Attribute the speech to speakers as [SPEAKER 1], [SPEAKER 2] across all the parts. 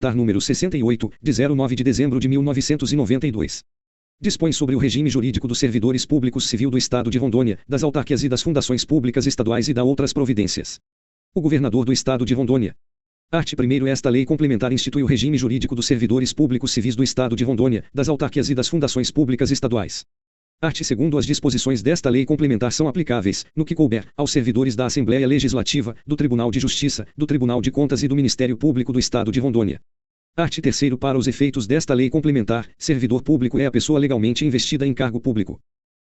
[SPEAKER 1] Complementar número 68, de 09 de dezembro de 1992. Dispõe sobre o regime jurídico dos servidores públicos civil do Estado de Rondônia, das autarquias e das fundações públicas estaduais e da outras providências. O Governador do Estado de Rondônia. Art. 1º. Esta lei complementar institui o regime jurídico dos servidores públicos civis do Estado de Rondônia, das autarquias e das fundações públicas estaduais. Art. 2º. As disposições desta lei complementar são aplicáveis, no que couber, aos servidores da Assembleia Legislativa, do Tribunal de Justiça, do Tribunal de Contas e do Ministério Público do Estado de Rondônia. Art. 3º. Para os efeitos desta lei complementar, servidor público é a pessoa legalmente investida em cargo público.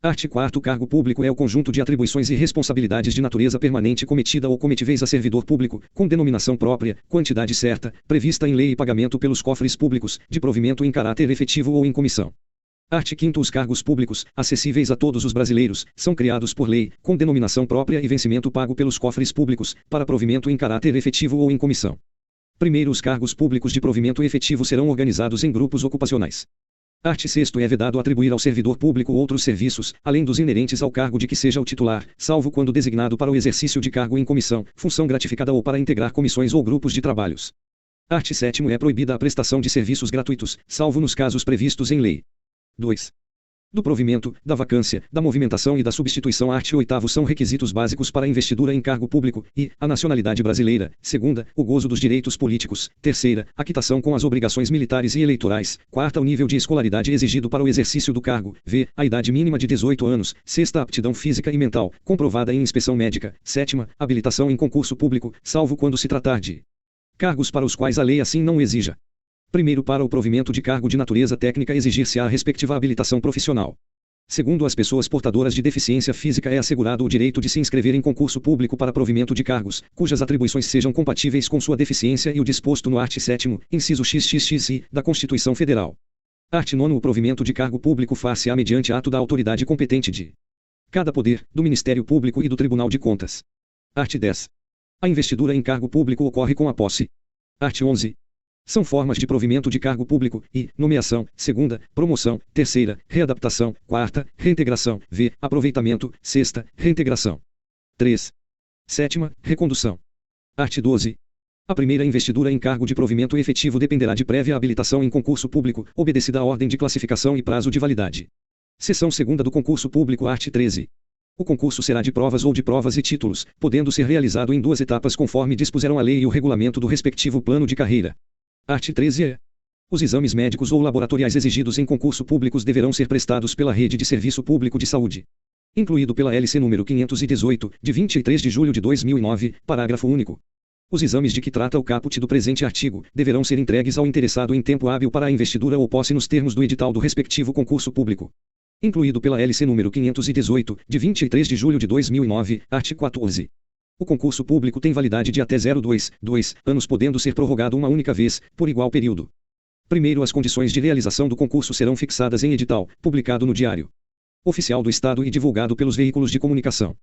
[SPEAKER 1] Art. 4º. Cargo público é o conjunto de atribuições e responsabilidades de natureza permanente cometida ou cometíveis a servidor público, com denominação própria, quantidade certa, prevista em lei e pagamento pelos cofres públicos, de provimento em caráter efetivo ou em comissão. Art. 5º. Os cargos públicos, acessíveis a todos os brasileiros, são criados por lei, com denominação própria e vencimento pago pelos cofres públicos, para provimento em caráter efetivo ou em comissão. Primeiro, os cargos públicos de provimento efetivo serão organizados em grupos ocupacionais. Art. 6º. É vedado atribuir ao servidor público outros serviços, além dos inerentes ao cargo de que seja o titular, salvo quando designado para o exercício de cargo em comissão, função gratificada ou para integrar comissões ou grupos de trabalhos. Art. 7º. É proibida a prestação de serviços gratuitos, salvo nos casos previstos em lei. 2. Do provimento, da vacância, da movimentação e da substituição. Art. 8º. São requisitos básicos para a investidura em cargo público, e, a nacionalidade brasileira. 2ª, o gozo dos direitos políticos. 3ª, a quitação com as obrigações militares e eleitorais. 4ª, o nível de escolaridade exigido para o exercício do cargo. V, a idade mínima de 18 anos. 6ª, aptidão física e mental, comprovada em inspeção médica. 7ª, habilitação em concurso público, salvo quando se tratar de cargos para os quais a lei assim não exija. Primeiro, para o provimento de cargo de natureza técnica exigir-se-á a respectiva habilitação profissional. Segundo, as pessoas portadoras de deficiência física é assegurado o direito de se inscrever em concurso público para provimento de cargos, cujas atribuições sejam compatíveis com sua deficiência e o disposto no art. 7º, inciso XXXI, da Constituição Federal. Art. 9º. O provimento de cargo público far-se-á mediante ato da autoridade competente de cada poder, do Ministério Público e do Tribunal de Contas. Art. 10. A investidura em cargo público ocorre com a posse. Art. 11. São formas de provimento de cargo público, e, nomeação, 2ª, promoção, 3ª, readaptação, 4ª, reintegração, v, aproveitamento, 6ª, reintegração. 3. 7ª, recondução. Art. 12. A primeira investidura em cargo de provimento efetivo dependerá de prévia habilitação em concurso público, obedecida a ordem de classificação e prazo de validade. Seção 2ª do concurso público. Art. 13. O concurso será de provas ou de provas e títulos, podendo ser realizado em 2 etapas conforme dispuseram a lei e o regulamento do respectivo plano de carreira. Art. 13. Os exames médicos ou laboratoriais exigidos em concurso públicos deverão ser prestados pela Rede de Serviço Público de Saúde. Incluído pela LC número 518, de 23 de julho de 2009, parágrafo único. Os exames de que trata o caput do presente artigo deverão ser entregues ao interessado em tempo hábil para a investidura ou posse nos termos do edital do respectivo concurso público. Incluído pela LC número 518, de 23 de julho de 2009, art. 14. O concurso público tem validade de até 2 anos, podendo ser prorrogado uma única vez, por igual período. Primeiro, as condições de realização do concurso serão fixadas em edital, publicado no Diário Oficial do Estado e divulgado pelos veículos de comunicação.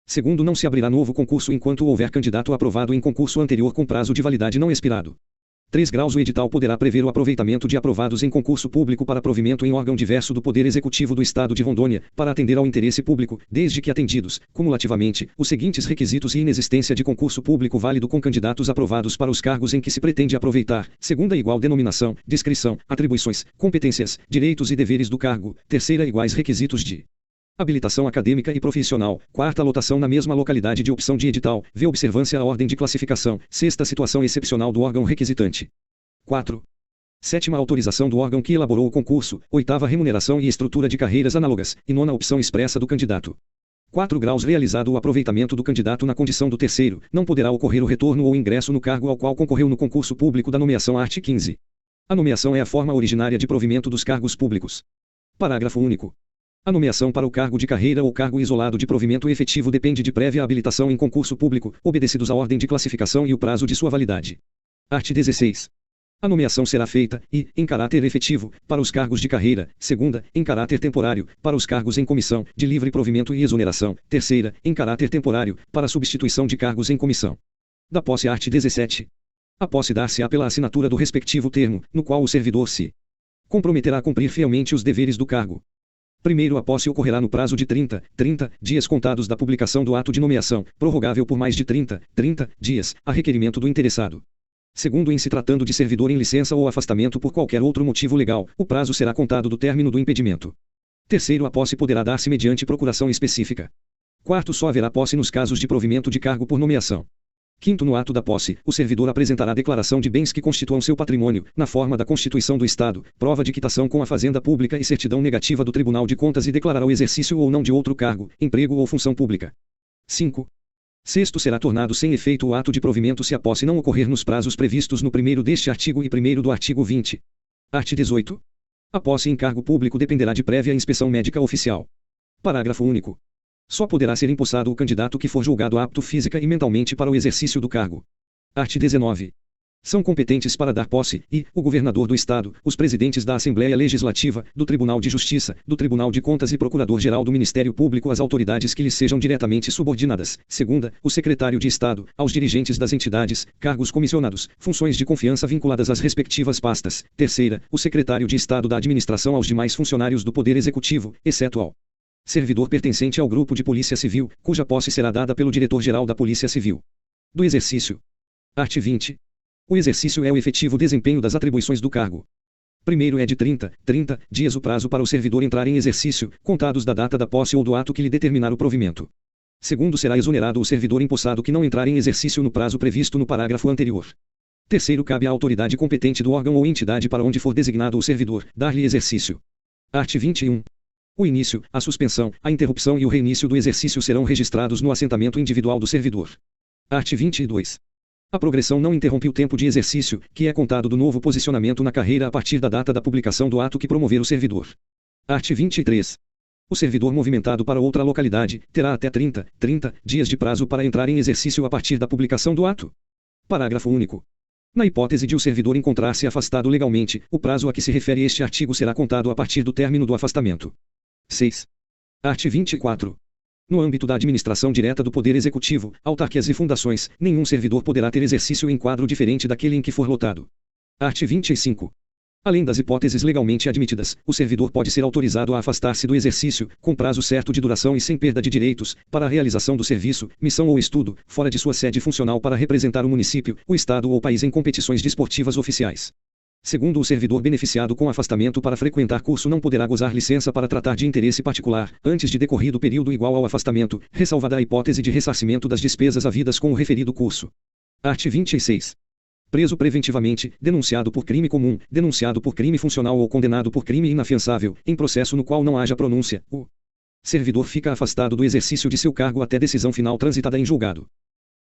[SPEAKER 1] Segundo, não se abrirá novo concurso enquanto houver candidato aprovado em concurso anterior com prazo de validade não expirado. 3 graus. O edital poderá prever o aproveitamento de aprovados em concurso público para provimento em órgão diverso do Poder Executivo do Estado de Rondônia, para atender ao interesse público, desde que atendidos, cumulativamente, os seguintes requisitos e inexistência de concurso público válido com candidatos aprovados para os cargos em que se pretende aproveitar: 2ª, igual denominação, descrição, atribuições, competências, direitos e deveres do cargo; 3ª, iguais requisitos de habilitação acadêmica e profissional; 4ª, lotação na mesma localidade de opção de edital, v, observância à ordem de classificação; 6ª, situação excepcional do órgão requisitante. 4. 7ª, autorização do órgão que elaborou o concurso; 8ª, remuneração e estrutura de carreiras análogas, e 9ª, opção expressa do candidato. 4 graus. Realizado o aproveitamento do candidato na condição do terceiro, não poderá ocorrer o retorno ou ingresso no cargo ao qual concorreu no concurso público da nomeação. Art. 15. A nomeação é a forma originária de provimento dos cargos públicos. Parágrafo único. A nomeação para o cargo de carreira ou cargo isolado de provimento efetivo depende de prévia habilitação em concurso público, obedecidos à ordem de classificação e o prazo de sua validade. Art. 16. A nomeação será feita, e, em caráter efetivo, para os cargos de carreira; 2ª, em caráter temporário, para os cargos em comissão, de livre provimento e exoneração; 3ª, em caráter temporário, para a substituição de cargos em comissão. Da posse. Art. 17. A posse dar-se-á pela assinatura do respectivo termo, no qual o servidor se comprometerá a cumprir fielmente os deveres do cargo. Primeiro, a posse ocorrerá no prazo de 30 dias contados da publicação do ato de nomeação, prorrogável por mais de 30 dias, a requerimento do interessado. Segundo, em se tratando de servidor em licença ou afastamento por qualquer outro motivo legal, o prazo será contado do término do impedimento. Terceiro, a posse poderá dar-se mediante procuração específica. Quarto, só haverá posse nos casos de provimento de cargo por nomeação. Quinto, no ato da posse, o servidor apresentará declaração de bens que constituam seu patrimônio, na forma da Constituição do Estado, prova de quitação com a Fazenda Pública e certidão negativa do Tribunal de Contas e declarará o exercício ou não de outro cargo, emprego ou função pública. 5. Sexto, será tornado sem efeito o ato de provimento se a posse não ocorrer nos prazos previstos no 1º deste artigo e 1º do artigo 20. Art. 18. A posse em cargo público dependerá de prévia inspeção médica oficial. Parágrafo único. Só poderá ser empossado o candidato que for julgado apto física e mentalmente para o exercício do cargo. Art. 19. São competentes para dar posse, o governador do Estado, os presidentes da Assembleia Legislativa, do Tribunal de Justiça, do Tribunal de Contas e Procurador-Geral do Ministério Público às autoridades que lhes sejam diretamente subordinadas. Segunda, o secretário de Estado, aos dirigentes das entidades, cargos comissionados, funções de confiança vinculadas às respectivas pastas. Terceira, o secretário de Estado da Administração aos demais funcionários do Poder Executivo, exceto ao servidor pertencente ao Grupo de Polícia Civil, cuja posse será dada pelo Diretor-Geral da Polícia Civil. Do exercício. Art. 20. O exercício é o efetivo desempenho das atribuições do cargo. Primeiro é de 30 dias o prazo para o servidor entrar em exercício, contados da data da posse ou do ato que lhe determinar o provimento. Segundo, será exonerado o servidor empossado que não entrar em exercício no prazo previsto no parágrafo anterior. Terceiro, cabe à autoridade competente do órgão ou entidade para onde for designado o servidor, dar-lhe exercício. Art. 21. O início, a suspensão, a interrupção e o reinício do exercício serão registrados no assentamento individual do servidor. Art. 22. A progressão não interrompe o tempo de exercício, que é contado do novo posicionamento na carreira a partir da data da publicação do ato que promover o servidor. Art. 23. O servidor movimentado para outra localidade terá até 30 dias de prazo para entrar em exercício a partir da publicação do ato. Parágrafo único. Na hipótese de o servidor encontrar-se afastado legalmente, o prazo a que se refere este artigo será contado a partir do término do afastamento. 6. Art. 24. No âmbito da administração direta do Poder Executivo, autarquias e fundações, nenhum servidor poderá ter exercício em quadro diferente daquele em que for lotado. Art. 25. Além das hipóteses legalmente admitidas, o servidor pode ser autorizado a afastar-se do exercício, com prazo certo de duração e sem perda de direitos, para a realização do serviço, missão ou estudo, fora de sua sede funcional para representar o município, o Estado ou o país em competições desportivas oficiais. Segundo, o servidor beneficiado com afastamento para frequentar curso não poderá gozar licença para tratar de interesse particular, antes de decorrido período igual ao afastamento, ressalvada a hipótese de ressarcimento das despesas havidas com o referido curso. Art. 26. Preso preventivamente, denunciado por crime comum, denunciado por crime funcional ou condenado por crime inafiançável, em processo no qual não haja pronúncia, o servidor fica afastado do exercício de seu cargo até decisão final transitada em julgado.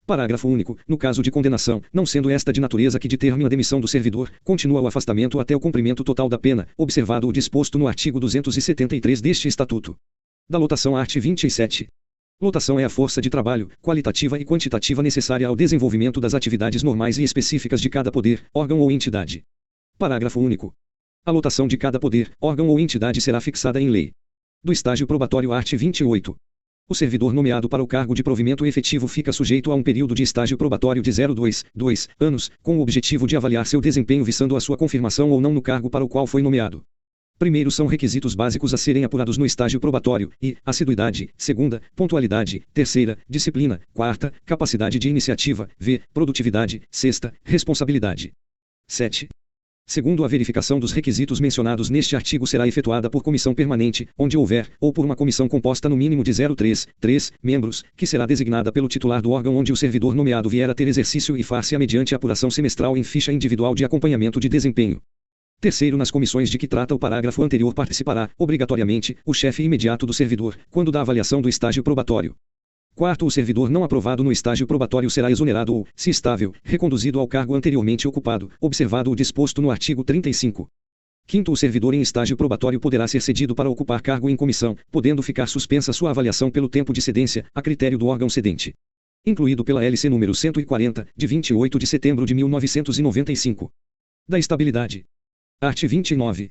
[SPEAKER 1] Parágrafo único. No caso de condenação, não sendo esta de natureza que determine a demissão do servidor, continua o afastamento até o cumprimento total da pena, observado o disposto no artigo 273 deste Estatuto. Da lotação. Art. 27. Lotação é a força de trabalho, qualitativa e quantitativa necessária ao desenvolvimento das atividades normais e específicas de cada poder, órgão ou entidade. Parágrafo único. A lotação de cada poder, órgão ou entidade será fixada em lei. Do estágio probatório. Art. 28. O servidor nomeado para o cargo de provimento efetivo fica sujeito a um período de estágio probatório de 2 anos, com o objetivo de avaliar seu desempenho visando a sua confirmação ou não no cargo para o qual foi nomeado. Primeiro, são requisitos básicos a serem apurados no estágio probatório, assiduidade; segunda, pontualidade; terceira, disciplina; quarta, capacidade de iniciativa; produtividade; sexta, responsabilidade. 7. Segundo, a verificação dos requisitos mencionados neste artigo será efetuada por comissão permanente, onde houver, ou por uma comissão composta no mínimo de 3 membros, que será designada pelo titular do órgão onde o servidor nomeado vier a ter exercício e far-se-á mediante apuração semestral em ficha individual de acompanhamento de desempenho. Terceiro, nas comissões de que trata o parágrafo anterior participará, obrigatoriamente, o chefe imediato do servidor, quando da avaliação do estágio probatório. Quarto, o servidor não aprovado no estágio probatório será exonerado ou, se estável, reconduzido ao cargo anteriormente ocupado, observado o disposto no artigo 35. Quinto, o servidor em estágio probatório poderá ser cedido para ocupar cargo em comissão, podendo ficar suspensa sua avaliação pelo tempo de cedência, a critério do órgão cedente. Incluído pela LC número 140, de 28 de setembro de 1995. Da estabilidade. Art. 29.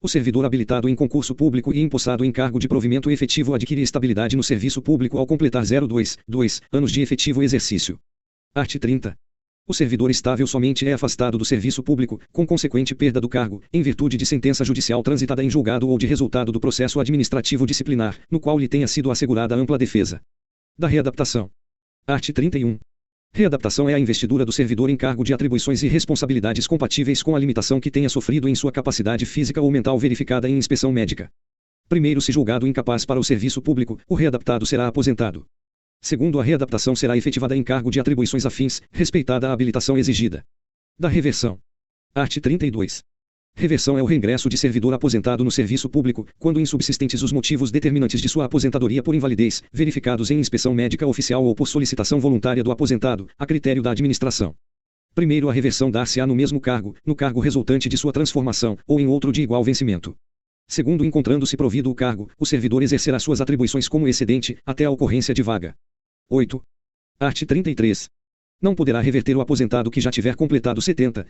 [SPEAKER 1] O servidor habilitado em concurso público e empossado em cargo de provimento efetivo adquire estabilidade no serviço público ao completar 2 anos de efetivo exercício. Art. 30. O servidor estável somente é afastado do serviço público, com consequente perda do cargo, em virtude de sentença judicial transitada em julgado ou de resultado do processo administrativo disciplinar, no qual lhe tenha sido assegurada ampla defesa. Da readaptação. Art. 31. Readaptação é a investidura do servidor em cargo de atribuições e responsabilidades compatíveis com a limitação que tenha sofrido em sua capacidade física ou mental verificada em inspeção médica. Primeiro, se julgado incapaz para o serviço público, o readaptado será aposentado. Segundo, a readaptação será efetivada em cargo de atribuições afins, respeitada a habilitação exigida. Da reversão. Art. 32. Reversão é o reingresso de servidor aposentado no serviço público, quando insubsistentes os motivos determinantes de sua aposentadoria por invalidez, verificados em inspeção médica oficial ou por solicitação voluntária do aposentado, a critério da administração. Primeiro, a reversão dar-se-á no mesmo cargo, no cargo resultante de sua transformação, ou em outro de igual vencimento. Segundo, encontrando-se provido o cargo, o servidor exercerá suas atribuições como excedente, até a ocorrência de vaga. 8. Art. 33. Não poderá reverter o aposentado que já tiver completado 70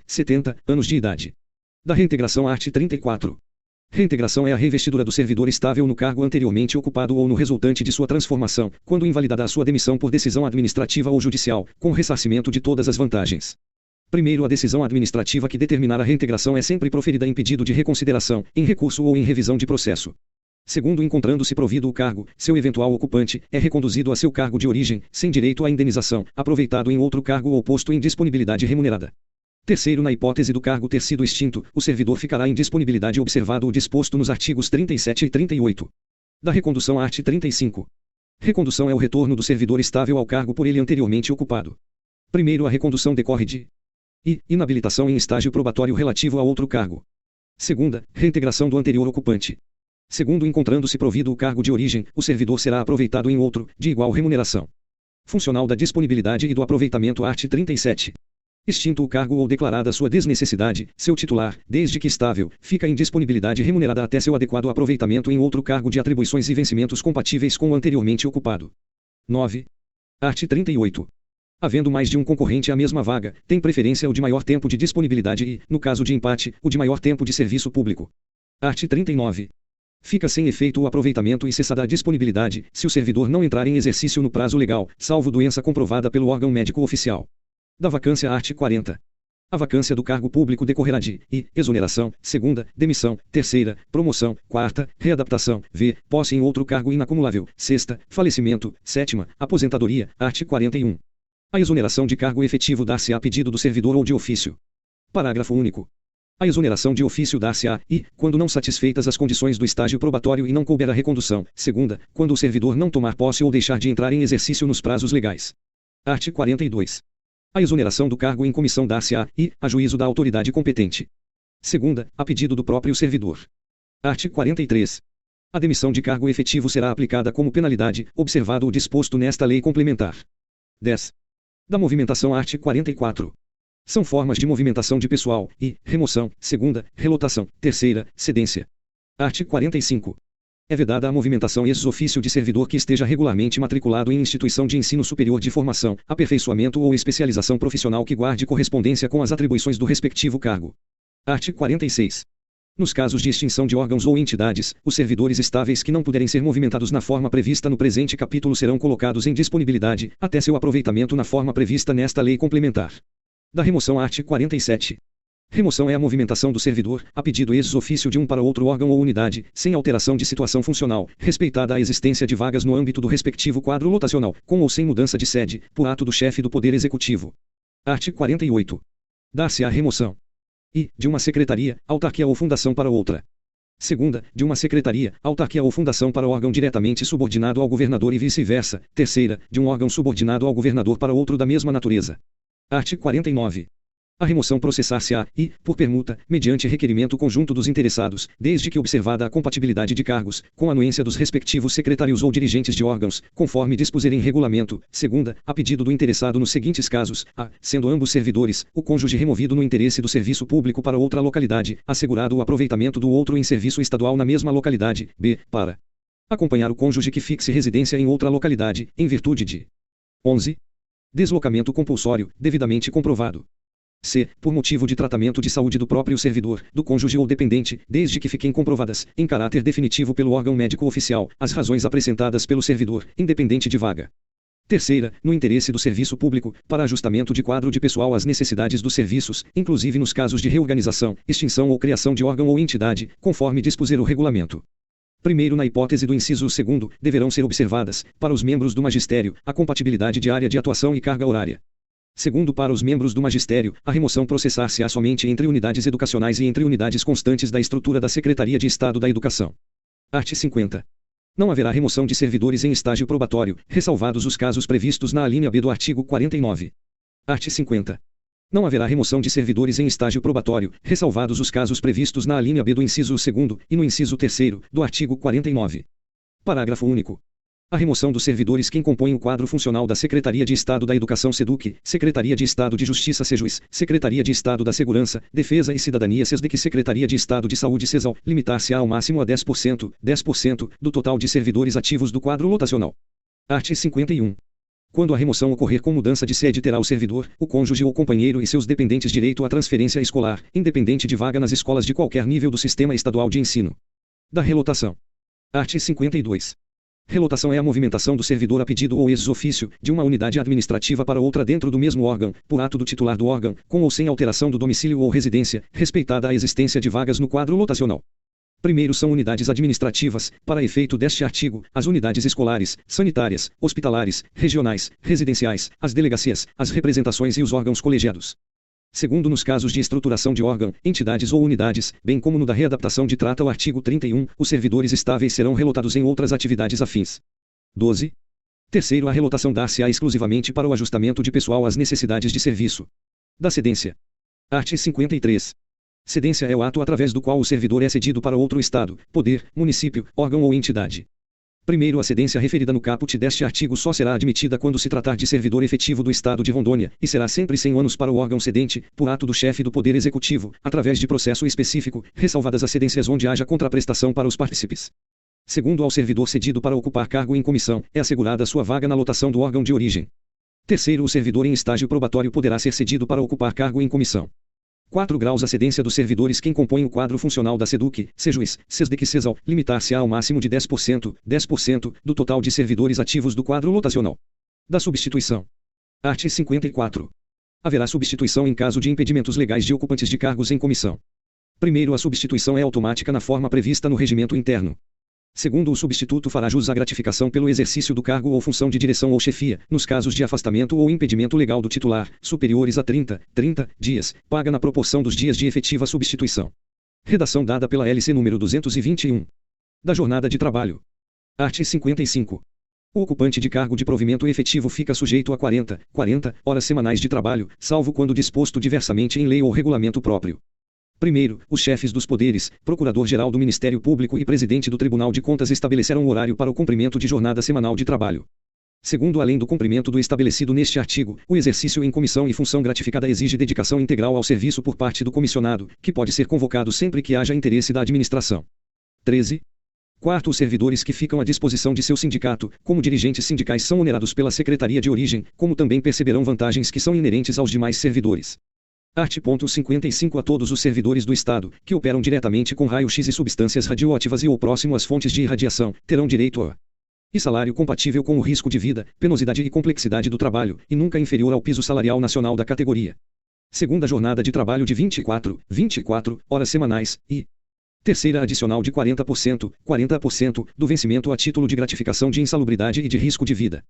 [SPEAKER 1] anos de idade. Da reintegração. Art. 34. Reintegração é a revestidura do servidor estável no cargo anteriormente ocupado ou no resultante de sua transformação, quando invalidada a sua demissão por decisão administrativa ou judicial, com ressarcimento de todas as vantagens. Primeiro, a decisão administrativa que determinar a reintegração é sempre proferida em pedido de reconsideração, em recurso ou em revisão de processo. Segundo, encontrando-se provido o cargo, seu eventual ocupante é reconduzido a seu cargo de origem, sem direito à indenização, aproveitado em outro cargo ou posto em disponibilidade remunerada. Terceiro, na hipótese do cargo ter sido extinto, o servidor ficará em disponibilidade observado o disposto nos artigos 37 e 38. Da recondução. Art. 35. Recondução é o retorno do servidor estável ao cargo por ele anteriormente ocupado. Primeiro, a recondução decorre de inabilitação em estágio probatório relativo a outro cargo. Segunda, reintegração do anterior ocupante. Segundo, encontrando-se provido o cargo de origem, o servidor será aproveitado em outro, de igual remuneração. Funcional da disponibilidade e do aproveitamento. Art. 37. Extinto o cargo ou declarada sua desnecessidade, seu titular, desde que estável, fica em disponibilidade remunerada até seu adequado aproveitamento em outro cargo de atribuições e vencimentos compatíveis com o anteriormente ocupado. 9. Art. 38. Havendo mais de um concorrente à mesma vaga, tem preferência o de maior tempo de disponibilidade e, no caso de empate, o de maior tempo de serviço público. Art. 39. Fica sem efeito o aproveitamento e cessada a disponibilidade, se o servidor não entrar em exercício no prazo legal, salvo doença comprovada pelo órgão médico oficial. Da vacância. Art. 40. A vacância do cargo público decorrerá de exoneração, segunda, demissão, terceira, promoção, quarta, readaptação, posse em outro cargo inacumulável, sexta, falecimento, sétima, aposentadoria. Art. 41. A exoneração de cargo efetivo dar-se-á a pedido do servidor ou de ofício. Parágrafo único. A exoneração de ofício dar-se-á, quando não satisfeitas as condições do estágio probatório e não couber a recondução. Segunda, quando o servidor não tomar posse ou deixar de entrar em exercício nos prazos legais. Art. 42. A exoneração do cargo em comissão dar-se-á, a juízo da autoridade competente. Segunda, a pedido do próprio servidor. Art. 43. A demissão de cargo efetivo será aplicada como penalidade, observado o disposto nesta lei complementar. 10. Da movimentação. Art. 44. São formas de movimentação de pessoal, remoção, segunda, relotação, terceira, cedência. Art. 45. É vedada a movimentação ex officio de servidor que esteja regularmente matriculado em instituição de ensino superior de formação, aperfeiçoamento ou especialização profissional que guarde correspondência com as atribuições do respectivo cargo. Art. 46. Nos casos de extinção de órgãos ou entidades, os servidores estáveis que não puderem ser movimentados na forma prevista no presente capítulo serão colocados em disponibilidade, até seu aproveitamento na forma prevista nesta lei complementar. Da remoção. Art. 47. Remoção é a movimentação do servidor, a pedido ex officio de um para outro órgão ou unidade, sem alteração de situação funcional, respeitada a existência de vagas no âmbito do respectivo quadro lotacional, com ou sem mudança de sede, por ato do chefe do Poder Executivo. Art. 48. Dar-se-á remoção de uma secretaria, autarquia ou fundação para outra. Segunda, de uma secretaria, autarquia ou fundação para órgão diretamente subordinado ao governador e vice-versa. Terceira, de um órgão subordinado ao governador para outro da mesma natureza. Art. 49. A remoção processar-se-á, por permuta, mediante requerimento conjunto dos interessados, desde que observada a compatibilidade de cargos, com anuência dos respectivos secretários ou dirigentes de órgãos, conforme dispuser em regulamento. Segunda, a pedido do interessado nos seguintes casos: a, sendo ambos servidores, o cônjuge removido no interesse do serviço público para outra localidade, assegurado o aproveitamento do outro em serviço estadual na mesma localidade. B, para acompanhar o cônjuge que fixe residência em outra localidade, em virtude de 11. Deslocamento compulsório, devidamente comprovado. C. Por motivo de tratamento de saúde do próprio servidor, do cônjuge ou dependente, desde que fiquem comprovadas, em caráter definitivo pelo órgão médico oficial, as razões apresentadas pelo servidor, independente de vaga. Terceira, no interesse do serviço público, para ajustamento de quadro de pessoal às necessidades dos serviços, inclusive nos casos de reorganização, extinção ou criação de órgão ou entidade, conforme dispuser o regulamento. Primeiro, na hipótese do inciso segundo, deverão ser observadas, para os membros do magistério, a compatibilidade de área de atuação e carga horária. Segundo, para os membros do magistério, a remoção processar-se-á somente entre unidades educacionais e entre unidades constantes da estrutura da Secretaria de Estado da Educação. Art. 50. Não haverá remoção de servidores em estágio probatório, ressalvados os casos previstos na alínea B do artigo 49. Art. 50. Não haverá remoção de servidores em estágio probatório, ressalvados os casos previstos na alínea B do inciso 2º e no inciso 3º do artigo 49. Parágrafo único. A remoção dos servidores que compõem o quadro funcional da Secretaria de Estado da Educação SEDUC, Secretaria de Estado de Justiça SEJUIS, Secretaria de Estado da Segurança, Defesa e Cidadania SESDEC, Secretaria de Estado de Saúde SESAL, limitar-se-á ao máximo a 10% do total de servidores ativos do quadro lotacional. Art. 51. Quando a remoção ocorrer com mudança de sede, terá o servidor, o cônjuge ou companheiro e seus dependentes direito à transferência escolar, independente de vaga nas escolas de qualquer nível do sistema estadual de ensino. Da relotação. Art. 52. Relotação é a movimentação do servidor a pedido ou ex-ofício, de uma unidade administrativa para outra dentro do mesmo órgão, por ato do titular do órgão, com ou sem alteração do domicílio ou residência, respeitada a existência de vagas no quadro lotacional. Primeiro são unidades administrativas, para efeito deste artigo, as unidades escolares, sanitárias, hospitalares, regionais, residenciais, as delegacias, as representações e os órgãos colegiados. Segundo, nos casos de estruturação de órgão, entidades ou unidades, bem como no da readaptação de trata o artigo 31, os servidores estáveis serão relotados em outras atividades afins. 12. Terceiro, a relotação dar-se-á exclusivamente para o ajustamento de pessoal às necessidades de serviço. Da cedência. Art. 53. Cedência é o ato através do qual o servidor é cedido para outro estado, poder, município, órgão ou entidade. Primeiro, a cedência referida no caput deste artigo só será admitida quando se tratar de servidor efetivo do Estado de Rondônia, e será sempre 100 anos para o órgão cedente, por ato do chefe do Poder Executivo, através de processo específico, ressalvadas as cedências onde haja contraprestação para os partícipes. Segundo, ao servidor cedido para ocupar cargo em comissão, é assegurada sua vaga na lotação do órgão de origem. Terceiro, o servidor em estágio probatório poderá ser cedido para ocupar cargo em comissão. 4 graus. A cedência dos servidores que compõem o quadro funcional da SEDUC, SEJUIS, SESDEC e SESAL, limitar-se-á ao máximo de 10% do total de servidores ativos do quadro lotacional. Da substituição. Art. 54. Haverá substituição em caso de impedimentos legais de ocupantes de cargos em comissão. Primeiro, a substituição é automática na forma prevista no regimento interno. Segundo, o substituto fará jus à gratificação pelo exercício do cargo ou função de direção ou chefia, nos casos de afastamento ou impedimento legal do titular, superiores a 30 dias, paga na proporção dos dias de efetiva substituição. Redação dada pela LC número 221. Da jornada de trabalho. Art. 55. O ocupante de cargo de provimento efetivo fica sujeito a 40 horas semanais de trabalho, salvo quando disposto diversamente em lei ou regulamento próprio. Primeiro, os chefes dos poderes, Procurador-Geral do Ministério Público e Presidente do Tribunal de Contas estabelecerão o horário para o cumprimento de jornada semanal de trabalho. Segundo, além do cumprimento do estabelecido neste artigo, o exercício em comissão e função gratificada exige dedicação integral ao serviço por parte do comissionado, que pode ser convocado sempre que haja interesse da administração. 13. Quarto, os servidores que ficam à disposição de seu sindicato, como dirigentes sindicais, são onerados pela Secretaria de Origem, como também perceberão vantagens que são inerentes aos demais servidores. Art. 55. A todos os servidores do Estado, que operam diretamente com raio-x e substâncias radioativas e ou próximo às fontes de irradiação, terão direito a e salário compatível com o risco de vida, penosidade e complexidade do trabalho, e nunca inferior ao piso salarial nacional da categoria. Segunda jornada de trabalho de 24 horas semanais, e terceira adicional de 40% do vencimento a título de gratificação de insalubridade e de risco de vida.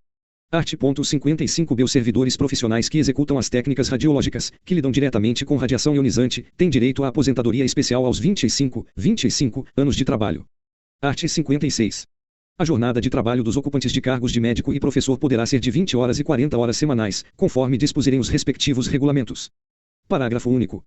[SPEAKER 1] Art. 55b. Os servidores profissionais que executam as técnicas radiológicas, que lidam diretamente com radiação ionizante, têm direito à aposentadoria especial aos 25 anos de trabalho. Art. 56. A jornada de trabalho dos ocupantes de cargos de médico e professor poderá ser de 20 horas e 40 horas semanais, conforme dispuserem os respectivos regulamentos. Parágrafo único.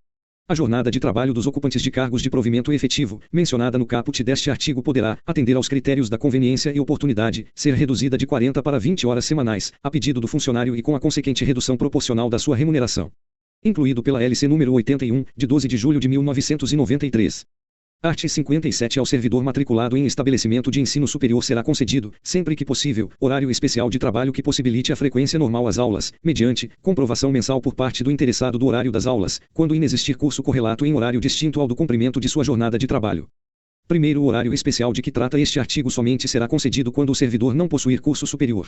[SPEAKER 1] A jornada de trabalho dos ocupantes de cargos de provimento efetivo, mencionada no caput deste artigo, poderá, atender aos critérios da conveniência e oportunidade, ser reduzida de 40 para 20 horas semanais, a pedido do funcionário e com a consequente redução proporcional da sua remuneração. Incluído pela LC número 81, de 12 de julho de 1993. Art. 57. Ao servidor matriculado em estabelecimento de ensino superior será concedido, sempre que possível, horário especial de trabalho que possibilite a frequência normal às aulas, mediante comprovação mensal por parte do interessado do horário das aulas, quando inexistir curso correlato em horário distinto ao do cumprimento de sua jornada de trabalho. Primeiro, o horário especial de que trata este artigo somente será concedido quando o servidor não possuir curso superior.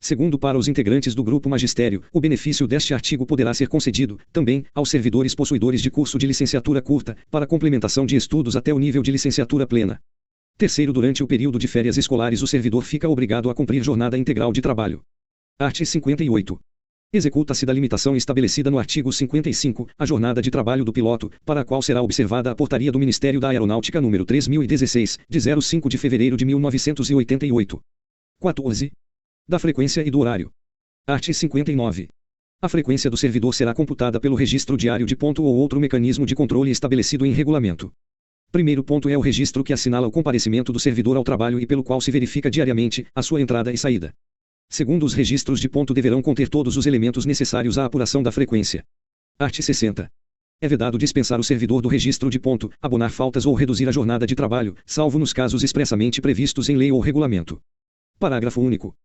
[SPEAKER 1] Segundo, para os integrantes do grupo magistério, o benefício deste artigo poderá ser concedido, também, aos servidores possuidores de curso de licenciatura curta, para complementação de estudos até o nível de licenciatura plena. Terceiro, durante o período de férias escolares o servidor fica obrigado a cumprir jornada integral de trabalho. Art. 58. Executa-se da limitação estabelecida no artigo 55, a jornada de trabalho do piloto, para a qual será observada a portaria do Ministério da Aeronáutica número 3016, de 05 de fevereiro de 1988. 14. Da frequência e do horário. Art. 59. A frequência do servidor será computada pelo registro diário de ponto ou outro mecanismo de controle estabelecido em regulamento. Primeiro ponto é o registro que assinala o comparecimento do servidor ao trabalho e pelo qual se verifica diariamente a sua entrada e saída. Segundo, os registros de ponto deverão conter todos os elementos necessários à apuração da frequência. Art. 60. É vedado dispensar o servidor do registro de ponto, abonar faltas ou reduzir a jornada de trabalho, salvo nos casos expressamente previstos em lei ou regulamento. Parágrafo único.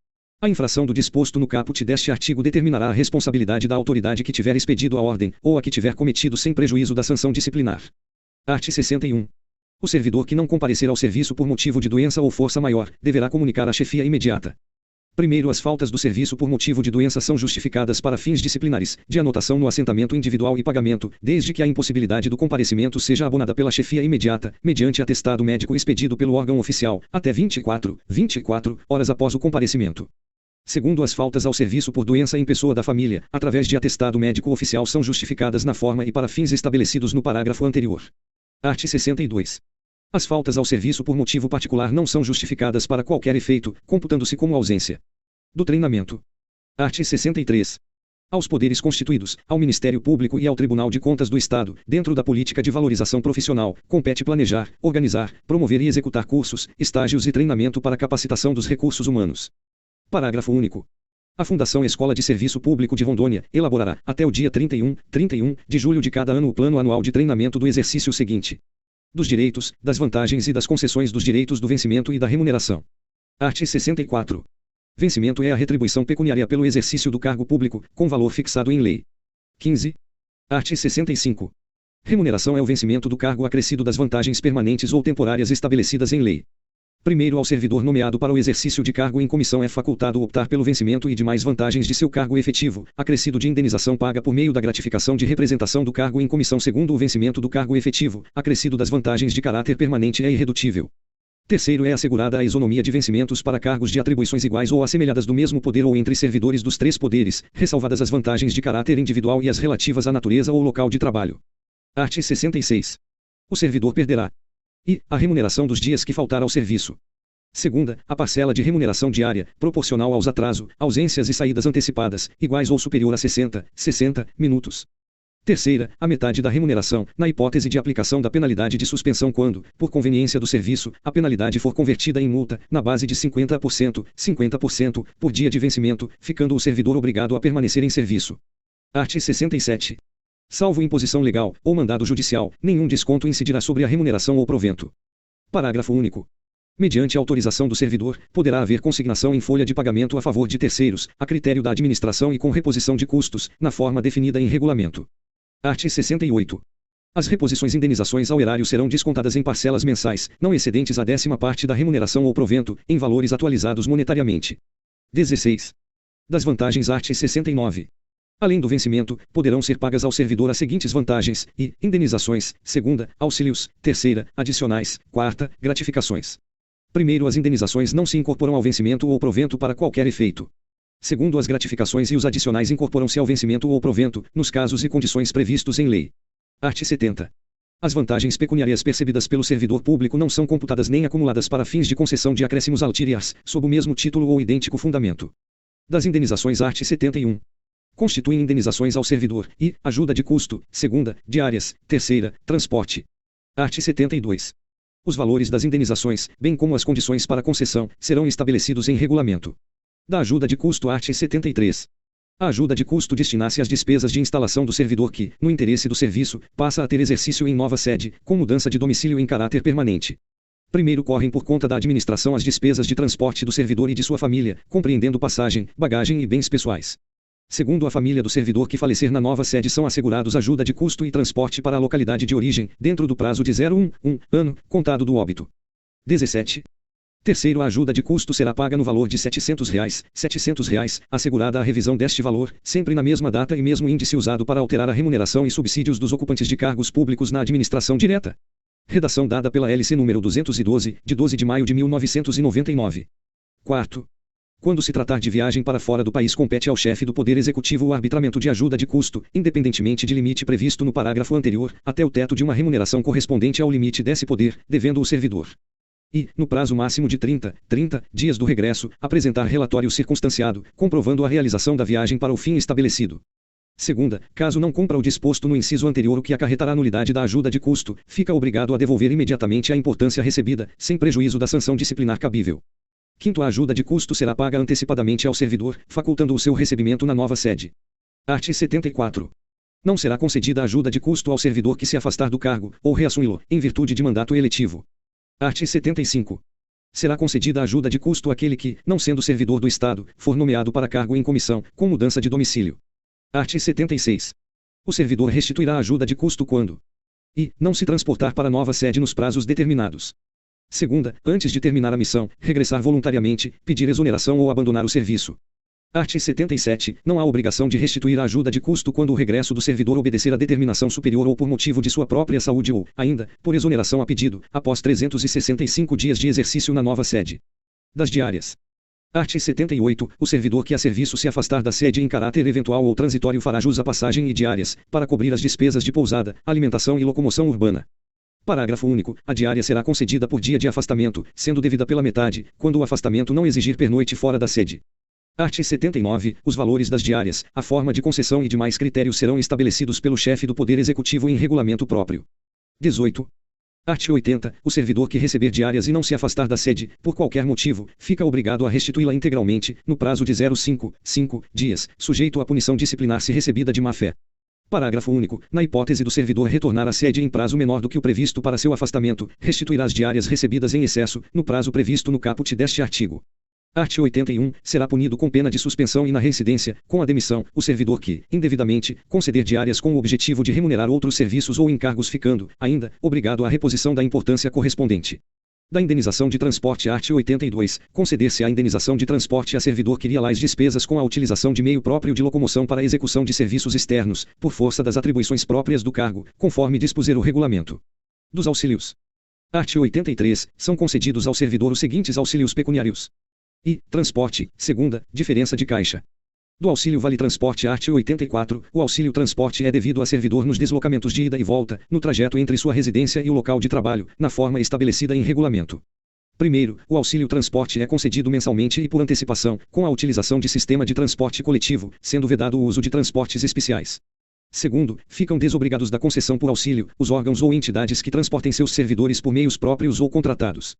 [SPEAKER 1] A infração do disposto no caput deste artigo determinará a responsabilidade da autoridade que tiver expedido a ordem, ou a que tiver cometido sem prejuízo da sanção disciplinar. Art. 61. O servidor que não comparecer ao serviço por motivo de doença ou força maior, deverá comunicar à chefia imediata. Primeiro, as faltas do serviço por motivo de doença são justificadas para fins disciplinares, de anotação no assentamento individual e pagamento, desde que a impossibilidade do comparecimento seja abonada pela chefia imediata, mediante atestado médico expedido pelo órgão oficial, até 24 horas após o comparecimento. Segundo, as faltas ao serviço por doença em pessoa da família, através de atestado médico oficial, são justificadas na forma e para fins estabelecidos no parágrafo anterior. Art. 62. As faltas ao serviço por motivo particular não são justificadas para qualquer efeito, computando-se como ausência do treinamento. Art. 63. Aos poderes constituídos, ao Ministério Público e ao Tribunal de Contas do Estado, dentro da política de valorização profissional, compete planejar, organizar, promover e executar cursos, estágios e treinamento para capacitação dos recursos humanos. Parágrafo único. A Fundação Escola de Serviço Público de Rondônia elaborará, até o dia 31 de julho de cada ano, o plano anual de treinamento do exercício seguinte: dos direitos, das vantagens e das concessões dos direitos do vencimento e da remuneração. Art. 64. Vencimento é a retribuição pecuniária pelo exercício do cargo público, com valor fixado em lei. 15. Art. 65. Remuneração é o vencimento do cargo acrescido das vantagens permanentes ou temporárias estabelecidas em lei. Primeiro, ao servidor nomeado para o exercício de cargo em comissão é facultado optar pelo vencimento e demais vantagens de seu cargo efetivo, acrescido de indenização paga por meio da gratificação de representação do cargo em comissão. Segundo, o vencimento do cargo efetivo, acrescido das vantagens de caráter permanente, é irredutível. Terceiro, é assegurada a isonomia de vencimentos para cargos de atribuições iguais ou assemelhadas do mesmo poder ou entre servidores dos três poderes, ressalvadas as vantagens de caráter individual e as relativas à natureza ou local de trabalho. Art. 66. O servidor perderá a remuneração dos dias que faltar ao serviço. Segunda, a parcela de remuneração diária, proporcional aos atraso, ausências e saídas antecipadas, iguais ou superior a 60 minutos. Terceira, a metade da remuneração, na hipótese de aplicação da penalidade de suspensão quando, por conveniência do serviço, a penalidade for convertida em multa, na base de 50% por dia de vencimento, ficando o servidor obrigado a permanecer em serviço. Art. 67. Salvo imposição legal, ou mandado judicial, nenhum desconto incidirá sobre a remuneração ou provento. Parágrafo único. Mediante autorização do servidor, poderá haver consignação em folha de pagamento a favor de terceiros, a critério da administração e com reposição de custos, na forma definida em regulamento. Art. 68. As reposições indenizações ao erário serão descontadas em parcelas mensais, não excedentes a 10ª parte da remuneração ou provento, em valores atualizados monetariamente. 16. Das vantagens. Art. 69. Além do vencimento, poderão ser pagas ao servidor as seguintes vantagens e indenizações: segunda, auxílios; terceira, adicionais; quarta, gratificações. Primeiro, as indenizações não se incorporam ao vencimento ou provento para qualquer efeito. Segundo, as gratificações e os adicionais incorporam-se ao vencimento ou provento, nos casos e condições previstos em lei. Art. 70. As vantagens pecuniárias percebidas pelo servidor público não são computadas nem acumuladas para fins de concessão de acréscimos altírias, sob o mesmo título ou idêntico fundamento. Das indenizações. Art. 71. Constituem indenizações ao servidor e ajuda de custo, segunda, diárias; terceira, transporte. Art. 72. Os valores das indenizações, bem como as condições para concessão, serão estabelecidos em regulamento. Da ajuda de custo. Art. 73. A ajuda de custo destina-se às despesas de instalação do servidor que, no interesse do serviço, passa a ter exercício em nova sede, com mudança de domicílio em caráter permanente. Primeiro, correm por conta da administração as despesas de transporte do servidor e de sua família, compreendendo passagem, bagagem e bens pessoais. Segundo, a família do servidor que falecer na nova sede são assegurados ajuda de custo e transporte para a localidade de origem, dentro do prazo de 1 ano, contado do óbito. 17. Terceiro, a ajuda de custo será paga no valor de R$ 700, assegurada a revisão deste valor, sempre na mesma data e mesmo índice usado para alterar a remuneração e subsídios dos ocupantes de cargos públicos na administração direta. Redação dada pela LC número 212, de 12 de maio de 1999. Quarto. Quando se tratar de viagem para fora do país, compete ao chefe do Poder Executivo o arbitramento de ajuda de custo, independentemente de limite previsto no parágrafo anterior, até o teto de uma remuneração correspondente ao limite desse poder, devendo o servidor e, no prazo máximo de 30 dias do regresso, apresentar relatório circunstanciado, comprovando a realização da viagem para o fim estabelecido. Segunda, caso não cumpra o disposto no inciso anterior, o que acarretará a nulidade da ajuda de custo, fica obrigado a devolver imediatamente a importância recebida, sem prejuízo da sanção disciplinar cabível. Quinto, a ajuda de custo será paga antecipadamente ao servidor, facultando o seu recebimento na nova sede. Art. 74. Não será concedida ajuda de custo ao servidor que se afastar do cargo, ou reassumi-lo, em virtude de mandato eletivo. Art. 75. Será concedida ajuda de custo àquele que, não sendo servidor do Estado, for nomeado para cargo em comissão, com mudança de domicílio. Art. 76. O servidor restituirá a ajuda de custo quando e não se transportar para nova sede nos prazos determinados. Segunda, antes de terminar a missão, regressar voluntariamente, pedir exoneração ou abandonar o serviço. Art. 77. Não há obrigação de restituir a ajuda de custo quando o regresso do servidor obedecer a determinação superior ou por motivo de sua própria saúde ou, ainda, por exoneração a pedido, após 365 dias de exercício na nova sede. Das diárias. Art. 78. O servidor que a serviço se afastar da sede em caráter eventual ou transitório fará jus à passagem e diárias, para cobrir as despesas de pousada, alimentação e locomoção urbana. Parágrafo único. A diária será concedida por dia de afastamento, sendo devida pela metade, quando o afastamento não exigir pernoite fora da sede. Art. 79. Os valores das diárias, a forma de concessão e demais critérios serão estabelecidos pelo chefe do Poder Executivo em regulamento próprio. 18. Art. 80. O servidor que receber diárias e não se afastar da sede, por qualquer motivo, fica obrigado a restituí-la integralmente, no prazo de 5 dias, sujeito à punição disciplinar se recebida de má-fé. Parágrafo único. Na hipótese do servidor retornar à sede em prazo menor do que o previsto para seu afastamento, restituirá as diárias recebidas em excesso, no prazo previsto no caput deste artigo. Art. 81. Será punido com pena de suspensão e na reincidência, com a demissão, o servidor que, indevidamente, conceder diárias com o objetivo de remunerar outros serviços ou encargos, ficando, ainda, obrigado à reposição da importância correspondente. Da indenização de transporte. Art. 82. Conceder-se a indenização de transporte a servidor que realize despesas com a utilização de meio próprio de locomoção para a execução de serviços externos, por força das atribuições próprias do cargo, conforme dispuser o regulamento. Dos auxílios. Art. 83. São concedidos ao servidor os seguintes auxílios pecuniários. E, transporte, segunda, diferença de caixa. Do auxílio vale transporte. Art. 84. O auxílio transporte é devido a servidor nos deslocamentos de ida e volta, no trajeto entre sua residência e o local de trabalho, na forma estabelecida em regulamento. Primeiro, o auxílio transporte é concedido mensalmente e por antecipação, com a utilização de sistema de transporte coletivo, sendo vedado o uso de transportes especiais. Segundo, ficam desobrigados da concessão por auxílio os órgãos ou entidades que transportem seus servidores por meios próprios ou contratados.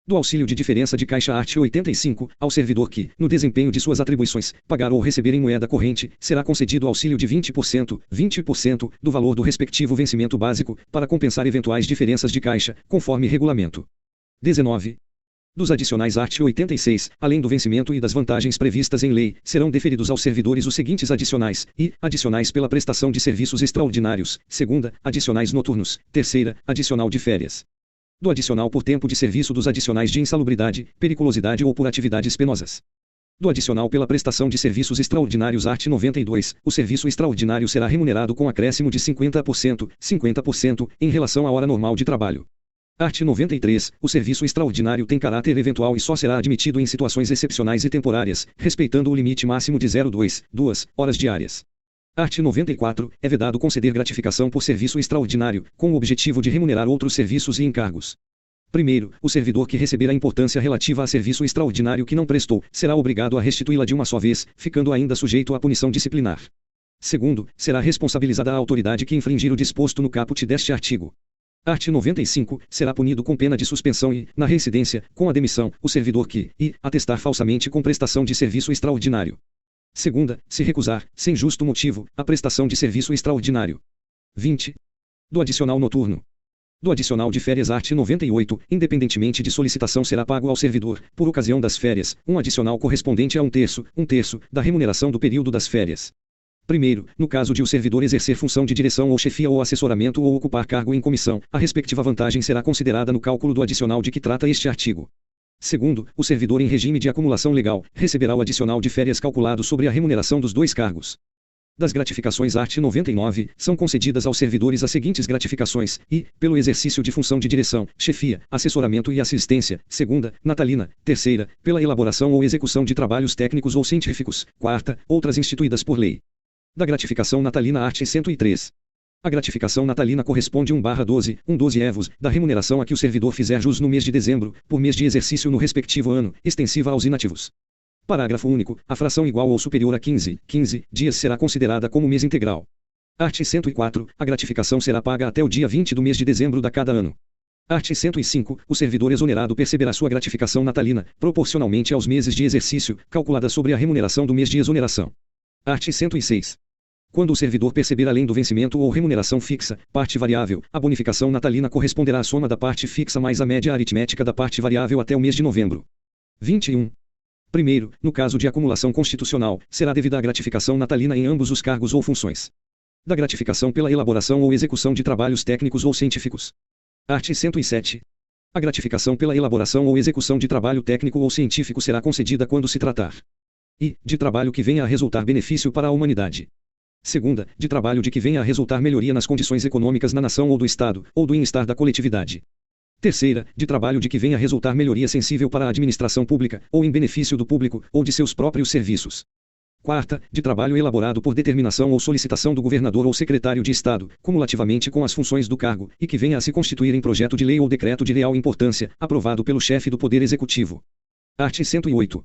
[SPEAKER 1] Do auxílio de diferença de caixa. Art. 85. Ao servidor que, no desempenho de suas atribuições, pagar ou receber em moeda corrente, será concedido auxílio de 20% do valor do respectivo vencimento básico, para compensar eventuais diferenças de caixa, conforme regulamento. 19. Dos adicionais. Art. 86. Além do vencimento e das vantagens previstas em lei, serão deferidos aos servidores os seguintes adicionais: e, adicionais pela prestação de serviços extraordinários; segunda, adicionais noturnos; terceira, adicional de férias. Do adicional por tempo de serviço; dos adicionais de insalubridade, periculosidade ou por atividades penosas. Do adicional pela prestação de serviços extraordinários. Art. 92. O serviço extraordinário será remunerado com acréscimo de 50%, em relação à hora normal de trabalho. Art. 93. O serviço extraordinário tem caráter eventual e só será admitido em situações excepcionais e temporárias, respeitando o limite máximo de 2 horas diárias. Art. 94. É vedado conceder gratificação por serviço extraordinário, com o objetivo de remunerar outros serviços e encargos. Primeiro, o servidor que receber a importância relativa a serviço extraordinário que não prestou, será obrigado a restituí-la de uma só vez, ficando ainda sujeito à punição disciplinar. Segundo, será responsabilizada a autoridade que infringir o disposto no caput deste artigo. Art. 95. Será punido com pena de suspensão e, na reincidência, com a demissão, o servidor que, e, atestar falsamente com prestação de serviço extraordinário. Segunda, se recusar, sem justo motivo, a prestação de serviço extraordinário. 20. Do adicional noturno. Do adicional de férias. Art. 98. Independentemente de solicitação, será pago ao servidor, por ocasião das férias, um adicional correspondente a um terço, da remuneração do período das férias. Primeiro, no caso de o servidor exercer função de direção ou chefia ou assessoramento ou ocupar cargo em comissão, a respectiva vantagem será considerada no cálculo do adicional de que trata este artigo. Segundo, o servidor em regime de acumulação legal, receberá o adicional de férias calculado sobre a remuneração dos dois cargos. Das gratificações art. 99, são concedidas aos servidores as seguintes gratificações, e, pelo exercício de função de direção, chefia, assessoramento e assistência, segunda, natalina, terceira, pela elaboração ou execução de trabalhos técnicos ou científicos, quarta, outras instituídas por lei. Da gratificação natalina art. 103. A gratificação natalina corresponde 1/12 evos, da remuneração a que o servidor fizer jus no mês de dezembro, por mês de exercício no respectivo ano, extensiva aos inativos. Parágrafo único. A fração igual ou superior a 15 dias será considerada como mês integral. Art. 104. A gratificação será paga até o dia 20 do mês de dezembro da cada ano. Art. 105. O servidor exonerado perceberá sua gratificação natalina, proporcionalmente aos meses de exercício, calculada sobre a remuneração do mês de exoneração. Art. 106. Quando o servidor perceber além do vencimento ou remuneração fixa, parte variável, a bonificação natalina corresponderá à soma da parte fixa mais a média aritmética da parte variável até o mês de novembro. 21. Primeiro, no caso de acumulação constitucional, será devida a gratificação natalina em ambos os cargos ou funções. Da gratificação pela elaboração ou execução de trabalhos técnicos ou científicos. Art. 107. A gratificação pela elaboração ou execução de trabalho técnico ou científico será concedida quando se tratar e de trabalho que venha a resultar benefício para a humanidade. Segunda, de trabalho de que venha a resultar melhoria nas condições econômicas na nação ou do Estado, ou do bem-estar da coletividade. Terceira, de trabalho de que venha a resultar melhoria sensível para a administração pública, ou em benefício do público, ou de seus próprios serviços. Quarta, de trabalho elaborado por determinação ou solicitação do governador ou secretário de Estado, cumulativamente com as funções do cargo, e que venha a se constituir em projeto de lei ou decreto de real importância, aprovado pelo chefe do Poder Executivo. Art. 108.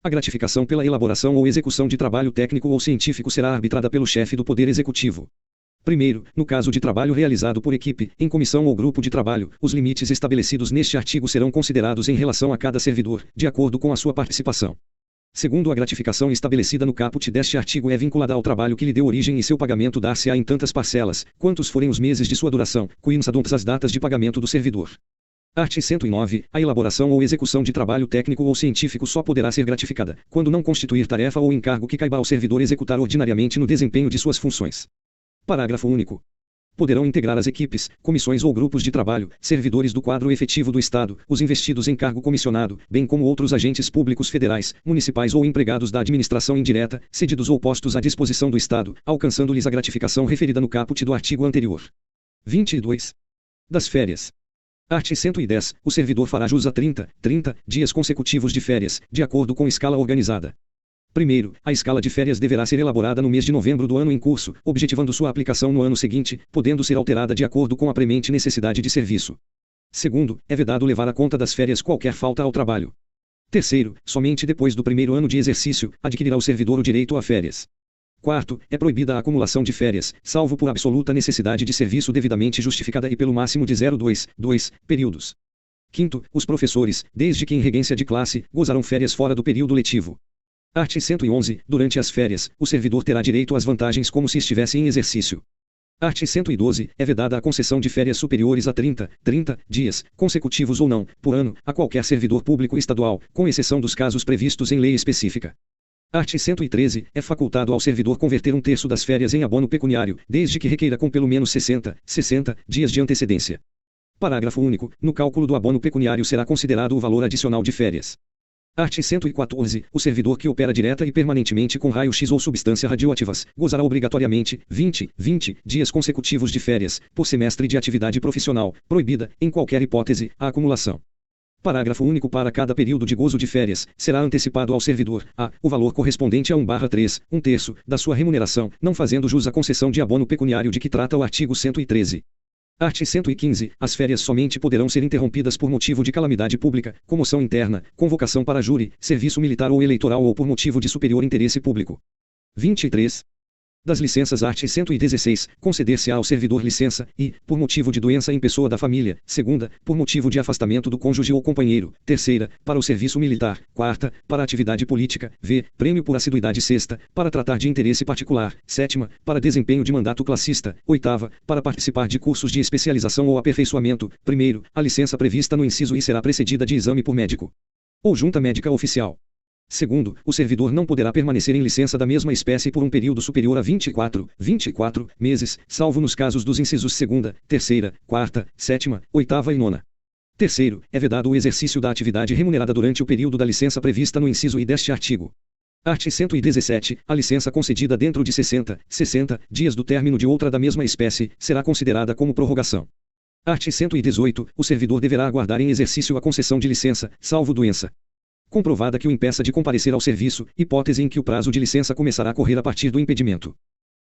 [SPEAKER 1] A gratificação pela elaboração ou execução de trabalho técnico ou científico será arbitrada pelo chefe do Poder Executivo. Primeiro, no caso de trabalho realizado por equipe, em comissão ou grupo de trabalho, os limites estabelecidos neste artigo serão considerados em relação a cada servidor, de acordo com a sua participação. Segundo, a gratificação estabelecida no caput deste artigo é vinculada ao trabalho que lhe deu origem e seu pagamento dar-se-á em tantas parcelas, quantos forem os meses de sua duração, coincidentes as datas de pagamento do servidor. Art. 109. A elaboração ou execução de trabalho técnico ou científico só poderá ser gratificada, quando não constituir tarefa ou encargo que caiba ao servidor executar ordinariamente no desempenho de suas funções. Parágrafo único. Poderão integrar as equipes, comissões ou grupos de trabalho, servidores do quadro efetivo do Estado, os investidos em cargo comissionado, bem como outros agentes públicos federais, municipais ou empregados da administração indireta, cedidos ou postos à disposição do Estado, alcançando-lhes a gratificação referida no caput do artigo anterior. 22. Das férias. Art. 110. O servidor fará jus a 30 dias consecutivos de férias, de acordo com escala organizada. Primeiro, a escala de férias deverá ser elaborada no mês de novembro do ano em curso, objetivando sua aplicação no ano seguinte, podendo ser alterada de acordo com a premente necessidade de serviço. Segundo, é vedado levar à conta das férias qualquer falta ao trabalho. Terceiro, somente depois do primeiro ano de exercício, adquirirá o servidor o direito a férias. Quarto, é proibida a acumulação de férias, salvo por absoluta necessidade de serviço devidamente justificada e pelo máximo de 2 períodos. Quinto, os professores, desde que em regência de classe, gozarão férias fora do período letivo. Art. 111. Durante as férias, o servidor terá direito às vantagens como se estivesse em exercício. Art. 112. É vedada a concessão de férias superiores a 30 dias, consecutivos ou não, por ano, a qualquer servidor público estadual, com exceção dos casos previstos em lei específica. Art. 113. É facultado ao servidor converter 1/3 das férias em abono pecuniário, desde que requeira com pelo menos 60 dias de antecedência. Parágrafo único. No cálculo do abono pecuniário será considerado o valor adicional de férias. Art. 114. O servidor que opera direta e permanentemente com raio-x ou substância radioativas, gozará obrigatoriamente 20 dias consecutivos de férias, por semestre de atividade profissional, proibida, em qualquer hipótese, a acumulação. Parágrafo único. Para cada período de gozo de férias, será antecipado ao servidor, o valor correspondente a 1/3, 1/3, da sua remuneração, não fazendo jus à concessão de abono pecuniário de que trata o artigo 113. Art. 115. As férias somente poderão ser interrompidas por motivo de calamidade pública, comoção interna, convocação para júri, serviço militar ou eleitoral ou por motivo de superior interesse público. 23. Das licenças. Art. 116. Conceder-se-á ao servidor licença, e, por motivo de doença em pessoa da família. Segunda, por motivo de afastamento do cônjuge ou companheiro. Terceira, para o serviço militar. Quarta, para a atividade política. Prêmio por assiduidade. Sexta, para tratar de interesse particular. Sétima, para desempenho de mandato classista. Oitava, para participar de cursos de especialização ou aperfeiçoamento. Primeiro, a licença prevista no inciso I será precedida de exame por médico ou junta médica oficial. Segundo, o servidor não poderá permanecer em licença da mesma espécie por um período superior a 24 meses, salvo nos casos dos incisos 2ª, 3ª, 4ª, 7ª, 8ª e 9ª. Terceiro, é vedado o exercício da atividade remunerada durante o período da licença prevista no inciso I deste artigo. Art. 117. A licença concedida dentro de 60 dias do término de outra da mesma espécie, será considerada como prorrogação. Art. 118. O servidor deverá aguardar em exercício a concessão de licença, salvo doença comprovada que o impeça de comparecer ao serviço, hipótese em que o prazo de licença começará a correr a partir do impedimento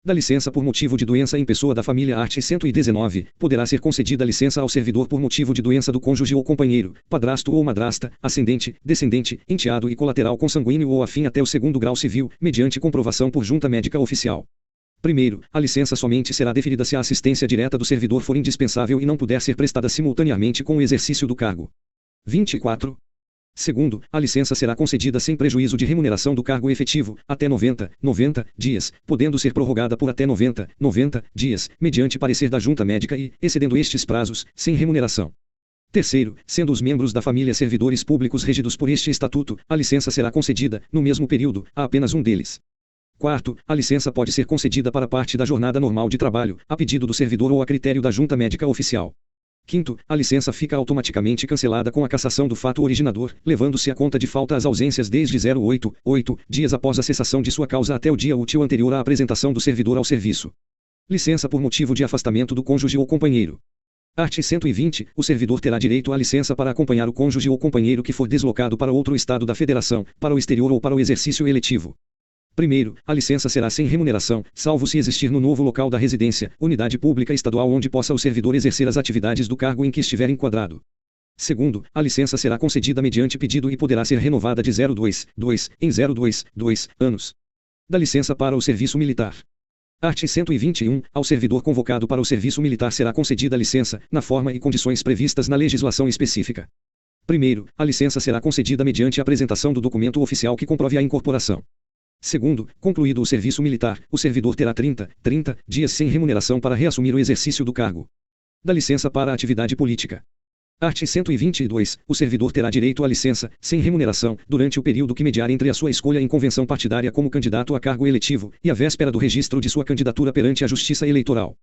[SPEAKER 1] da licença por motivo de doença em pessoa da família. Art. 119. Poderá ser concedida licença ao servidor por motivo de doença do cônjuge ou companheiro, padrasto ou madrasta, ascendente, descendente, enteado e colateral consanguíneo ou afim até o 2º grau civil, mediante comprovação por junta médica oficial. Primeiro, a licença somente será deferida se a assistência direta do servidor for indispensável e não puder ser prestada simultaneamente com o exercício do cargo. 24. Segundo, a licença será concedida sem prejuízo de remuneração do cargo efetivo, até 90 dias, podendo ser prorrogada por até 90 dias, mediante parecer da junta médica e, excedendo estes prazos, sem remuneração. Terceiro, sendo os membros da família servidores públicos regidos por este estatuto, a licença será concedida, no mesmo período, a apenas um deles. Quarto, a licença pode ser concedida para parte da jornada normal de trabalho, a pedido do servidor ou a critério da junta médica oficial. Quinto, a licença fica automaticamente cancelada com a cassação do fato originador, levando-se a conta de falta as ausências desde 08 dias após a cessação de sua causa até o dia útil anterior à apresentação do servidor ao serviço. Licença por motivo de afastamento do cônjuge ou companheiro. Art. 120. O servidor terá direito à licença para acompanhar o cônjuge ou companheiro que for deslocado para outro estado da federação, para o exterior ou para o exercício eletivo. Primeiro, a licença será sem remuneração, salvo se existir no novo local da residência, unidade pública estadual onde possa o servidor exercer as atividades do cargo em que estiver enquadrado. Segundo, a licença será concedida mediante pedido e poderá ser renovada de 02 em 02 anos. Da licença para o serviço militar. Art. 121. Ao servidor convocado para o serviço militar será concedida a licença, na forma e condições previstas na legislação específica. Primeiro, a licença será concedida mediante a apresentação do documento oficial que comprove a incorporação. Segundo, concluído o serviço militar, o servidor terá 30 dias sem remuneração para reassumir o exercício do cargo. Da licença para a atividade política. Art. 122. O servidor terá direito à licença, sem remuneração, durante o período que mediar entre a sua escolha em convenção partidária como candidato a cargo eletivo, e a véspera do registro de sua candidatura perante a Justiça Eleitoral.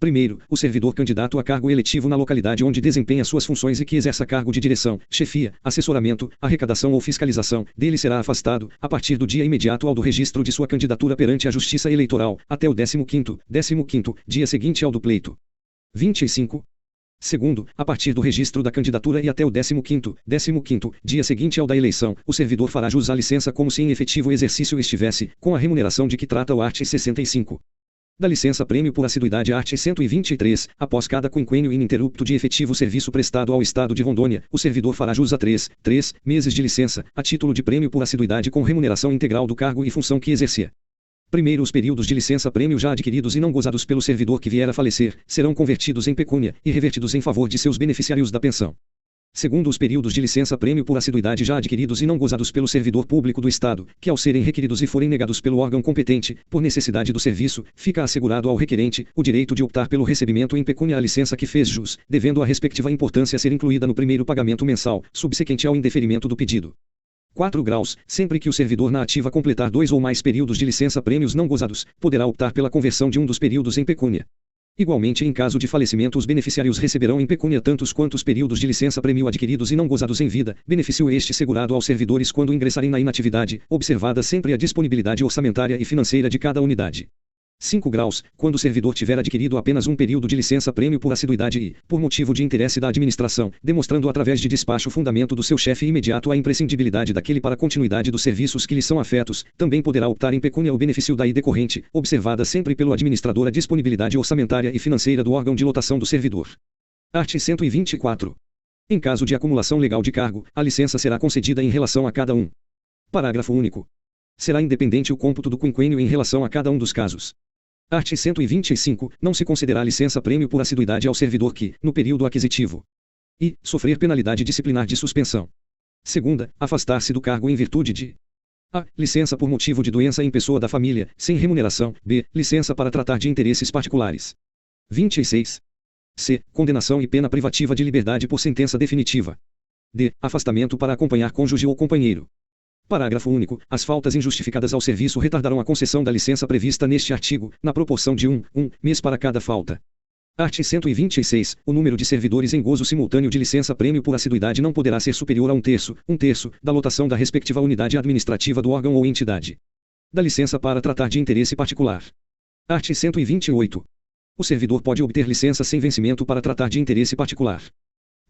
[SPEAKER 1] Primeiro, o servidor candidato a cargo eletivo na localidade onde desempenha suas funções e que exerça cargo de direção, chefia, assessoramento, arrecadação ou fiscalização, dele será afastado, a partir do dia imediato ao do registro de sua candidatura perante a Justiça Eleitoral, até o 15º dia seguinte ao do pleito. 25. Segundo, a partir do registro da candidatura e até o 15º dia seguinte ao da eleição, o servidor fará jus à licença como se em efetivo exercício estivesse, com a remuneração de que trata o art. 65. Da licença prêmio por assiduidade. Art. 123. Após cada quinquênio ininterrupto de efetivo serviço prestado ao Estado de Rondônia, o servidor fará jus a 3 meses de licença, a título de prêmio por assiduidade com remuneração integral do cargo e função que exercer. Primeiro, os períodos de licença prêmio já adquiridos e não gozados pelo servidor que vier a falecer, serão convertidos em pecúnia, e revertidos em favor de seus beneficiários da pensão. Segundo, os períodos de licença prêmio por assiduidade já adquiridos e não gozados pelo servidor público do Estado, que ao serem requeridos e forem negados pelo órgão competente, por necessidade do serviço, fica assegurado ao requerente o direito de optar pelo recebimento em pecúnia à licença que fez jus, devendo a respectiva importância ser incluída no primeiro pagamento mensal, subsequente ao indeferimento do pedido. 4 graus. Sempre que o servidor na ativa completar 2 ou mais períodos de licença prêmios não gozados, poderá optar pela conversão de um dos períodos em pecúnia. Igualmente, em caso de falecimento, os beneficiários receberão em pecúnia tantos quantos períodos de licença prêmio adquiridos e não gozados em vida, benefício este segurado aos servidores quando ingressarem na inatividade, observada sempre a disponibilidade orçamentária e financeira de cada unidade. 5 graus. Quando o servidor tiver adquirido apenas um período de licença prêmio por assiduidade e, por motivo de interesse da administração, demonstrando através de despacho fundamento do seu chefe imediato a imprescindibilidade daquele para a continuidade dos serviços que lhe são afetos, também poderá optar em pecúnia o benefício daí decorrente, observada sempre pelo administrador a disponibilidade orçamentária e financeira do órgão de lotação do servidor. Art. 124. Em caso de acumulação legal de cargo, a licença será concedida em relação a cada um. Parágrafo único. Será independente o cômputo do quinquênio em relação a cada um dos casos. Art. 125. Não se concederá licença prêmio por assiduidade ao servidor que, no período aquisitivo, e sofrer penalidade disciplinar de suspensão. Segunda, afastar-se do cargo em virtude de a. Licença por motivo de doença em pessoa da família, sem remuneração. B. Licença para tratar de interesses particulares. 26. C. Condenação e pena privativa de liberdade por sentença definitiva. D. Afastamento para acompanhar cônjuge ou companheiro. Parágrafo único. As faltas injustificadas ao serviço retardarão a concessão da licença prevista neste artigo, na proporção de um mês para cada falta. Art. 126. O número de servidores em gozo simultâneo de licença-prêmio por assiduidade não poderá ser superior a um terço, da lotação da respectiva unidade administrativa do órgão ou entidade. Da licença para tratar de interesse particular. Art. 128. O servidor pode obter licença sem vencimento para tratar de interesse particular.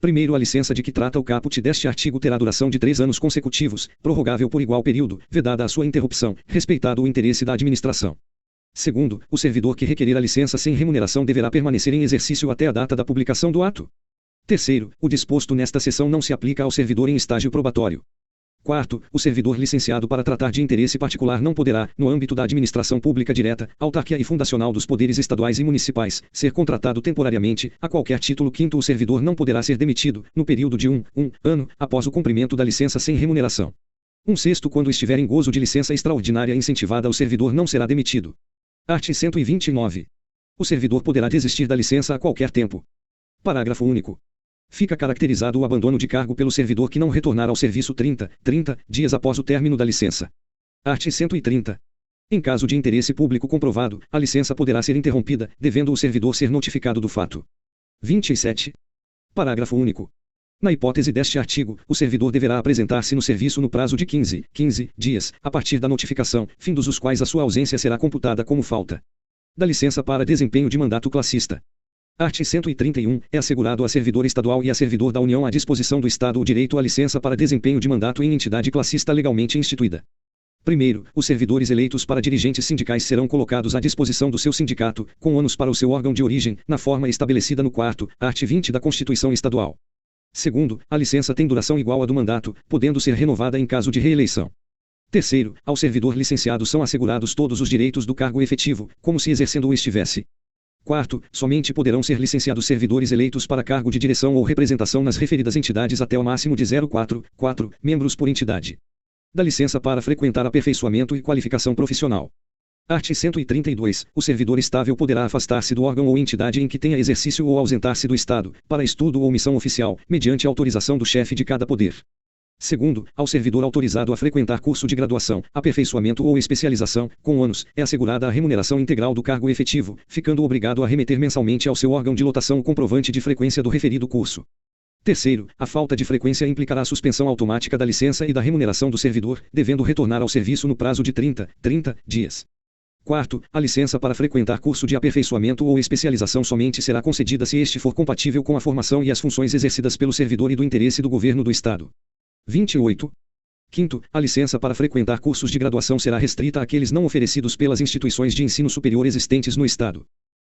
[SPEAKER 1] Primeiro, a licença de que trata o caput deste artigo terá duração de 3 anos consecutivos, prorrogável por igual período, vedada a sua interrupção, respeitado o interesse da administração. Segundo, o servidor que requerer a licença sem remuneração deverá permanecer em exercício até a data da publicação do ato. Terceiro, o disposto nesta seção não se aplica ao servidor em estágio probatório. Quarto, o servidor licenciado para tratar de interesse particular não poderá, no âmbito da administração pública direta, autarquia e fundacional dos poderes estaduais e municipais, ser contratado temporariamente, a qualquer título. Quinto, o servidor não poderá ser demitido, no período de um ano, após o cumprimento da licença sem remuneração. Sexto, quando estiver em gozo de licença extraordinária incentivada, o servidor não será demitido. Art. 129. O servidor poderá desistir da licença a qualquer tempo. Parágrafo único. Fica caracterizado o abandono de cargo pelo servidor que não retornar ao serviço 30 dias após o término da licença. Art. 130. Em caso de interesse público comprovado, a licença poderá ser interrompida, devendo o servidor ser notificado do fato. 27. Parágrafo único. Na hipótese deste artigo, o servidor deverá apresentar-se no serviço no prazo de 15 dias, a partir da notificação, findos os quais a sua ausência será computada como falta. Da licença para desempenho de mandato classista. Art. 131. É assegurado a servidor estadual e a servidor da União à disposição do Estado o direito à licença para desempenho de mandato em entidade classista legalmente instituída. Primeiro, os servidores eleitos para dirigentes sindicais serão colocados à disposição do seu sindicato, com ônus para o seu órgão de origem, na forma estabelecida no 4º, art. 20 da Constituição Estadual. Segundo, a licença tem duração igual à do mandato, podendo ser renovada em caso de reeleição. Terceiro, ao servidor licenciado são assegurados todos os direitos do cargo efetivo, como se exercendo-o estivesse. Quarto, somente poderão ser licenciados servidores eleitos para cargo de direção ou representação nas referidas entidades até o máximo de 0,4 membros por entidade. Da licença para frequentar aperfeiçoamento e qualificação profissional. Art. 132. O servidor estável poderá afastar-se do órgão ou entidade em que tenha exercício ou ausentar-se do Estado, para estudo ou missão oficial, mediante autorização do chefe de cada poder. Segundo, ao servidor autorizado a frequentar curso de graduação, aperfeiçoamento ou especialização, com ônus, é assegurada a remuneração integral do cargo efetivo, ficando obrigado a remeter mensalmente ao seu órgão de lotação o comprovante de frequência do referido curso. Terceiro, a falta de frequência implicará a suspensão automática da licença e da remuneração do servidor, devendo retornar ao serviço no prazo de 30 dias. Quarto, a licença para frequentar curso de aperfeiçoamento ou especialização somente será concedida se este for compatível com a formação e as funções exercidas pelo servidor e do interesse do governo do Estado. 28. Quinto, a licença para frequentar cursos de graduação será restrita àqueles não oferecidos pelas instituições de ensino superior existentes no Estado.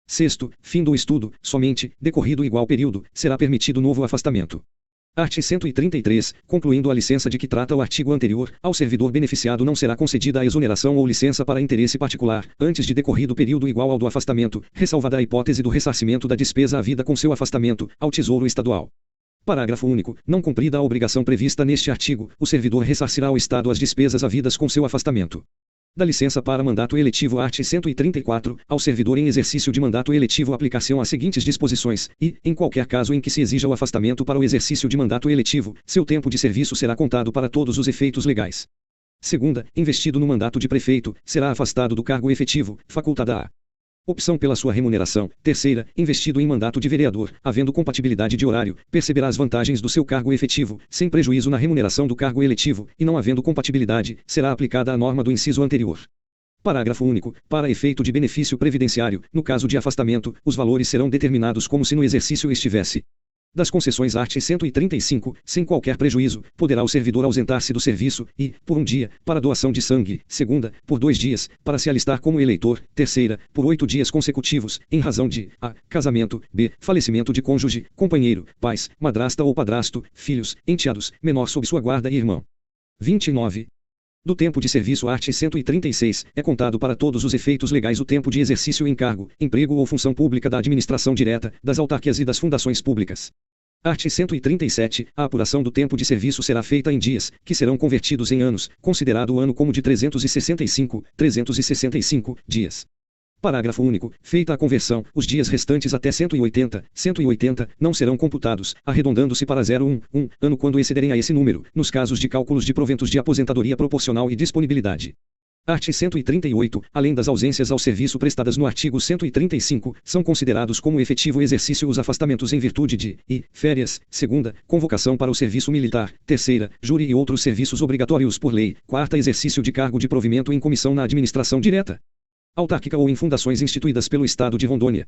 [SPEAKER 1] Sexto, fim do estudo, somente, decorrido igual período, será permitido novo afastamento. Art. 133. Concluindo a licença de que trata o artigo anterior, ao servidor beneficiado não será concedida a exoneração ou licença para interesse particular, antes de decorrido período igual ao do afastamento, ressalvada a hipótese do ressarcimento da despesa havida com seu afastamento, ao Tesouro Estadual. Parágrafo único. Não cumprida a obrigação prevista neste artigo, o servidor ressarcirá ao Estado as despesas havidas com seu afastamento. Da licença para mandato eletivo. Art. 134. Ao servidor em exercício de mandato eletivo aplicar-se-ão as seguintes disposições, e, em qualquer caso em que se exija o afastamento para o exercício de mandato eletivo, seu tempo de serviço será contado para todos os efeitos legais. Segunda, investido no mandato de prefeito, será afastado do cargo efetivo, facultada a opção pela sua remuneração. Terceira, investido em mandato de vereador, havendo compatibilidade de horário, perceberá as vantagens do seu cargo efetivo, sem prejuízo na remuneração do cargo eletivo, e não havendo compatibilidade, será aplicada a norma do inciso anterior. Parágrafo único. Para efeito de benefício previdenciário, no caso de afastamento, os valores serão determinados como se no exercício estivesse. Das concessões. Art. 135. Sem qualquer prejuízo, poderá o servidor ausentar-se do serviço, e, por um dia, para doação de sangue. Segunda, por 2 dias, para se alistar como eleitor. Terceira, por 8 dias consecutivos, em razão de a. Casamento, b. Falecimento de cônjuge, companheiro, pais, madrasta ou padrasto, filhos, enteados, menor sob sua guarda e irmão. 29. Do tempo de serviço. Art. 136. É contado para todos os efeitos legais o tempo de exercício em cargo, emprego ou função pública da administração direta, das autarquias e das fundações públicas. Art. 137. A apuração do tempo de serviço será feita em dias, que serão convertidos em anos, considerado o ano como de 365 dias. Parágrafo único. Feita a conversão, os dias restantes até 180 não serão computados, arredondando-se para 0,1 ano quando excederem a esse número, nos casos de cálculos de proventos de aposentadoria proporcional e disponibilidade. Art. 138, além das ausências ao serviço prestadas no artigo 135, são considerados como efetivo exercício os afastamentos em virtude de férias, segunda, convocação para o serviço militar, terceira, júri e outros serviços obrigatórios por lei, quarta, exercício de cargo de provimento em comissão na administração direta, autárquica ou em fundações instituídas pelo Estado de Rondônia.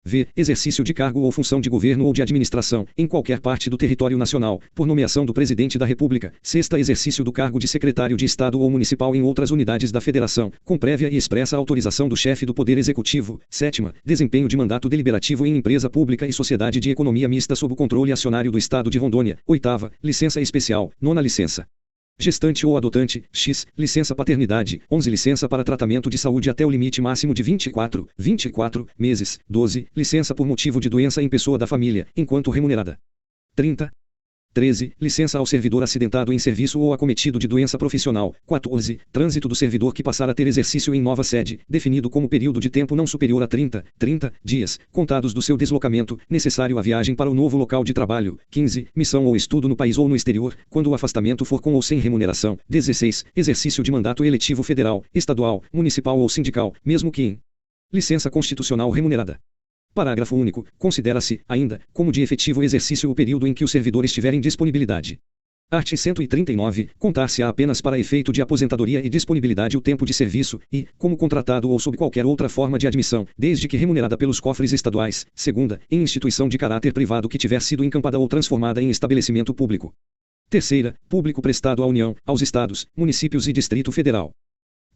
[SPEAKER 1] V. Exercício de cargo ou função de governo ou de administração, em qualquer parte do território nacional, por nomeação do Presidente da República. Sexta. Exercício do cargo de secretário de Estado ou municipal em outras unidades da Federação, com prévia e expressa autorização do chefe do Poder Executivo. Sétima. Desempenho de mandato deliberativo em empresa pública e sociedade de economia mista sob o controle acionário do Estado de Rondônia. Oitava. Licença especial. Nona. Licença gestante ou adotante, X, licença paternidade, 11 licença para tratamento de saúde até o limite máximo de 24 meses, 12, licença por motivo de doença em pessoa da família, enquanto remunerada. 30. 13. Licença ao servidor acidentado em serviço ou acometido de doença profissional. 14. Trânsito do servidor que passar a ter exercício em nova sede, definido como período de tempo não superior a 30 dias, contados do seu deslocamento, necessário à viagem para o novo local de trabalho. 15. Missão ou estudo no país ou no exterior, quando o afastamento for com ou sem remuneração. 16. Exercício de mandato eletivo federal, estadual, municipal ou sindical, mesmo que em licença constitucional remunerada. Parágrafo único. Considera-se, ainda, como de efetivo exercício o período em que o servidor estiver em disponibilidade. Art. 139. Contar-se-á apenas para efeito de aposentadoria e disponibilidade o tempo de serviço, e, como contratado ou sob qualquer outra forma de admissão, desde que remunerada pelos cofres estaduais. Segunda, em instituição de caráter privado que tiver sido encampada ou transformada em estabelecimento público. Terceira, público prestado à União, aos Estados, municípios e Distrito Federal.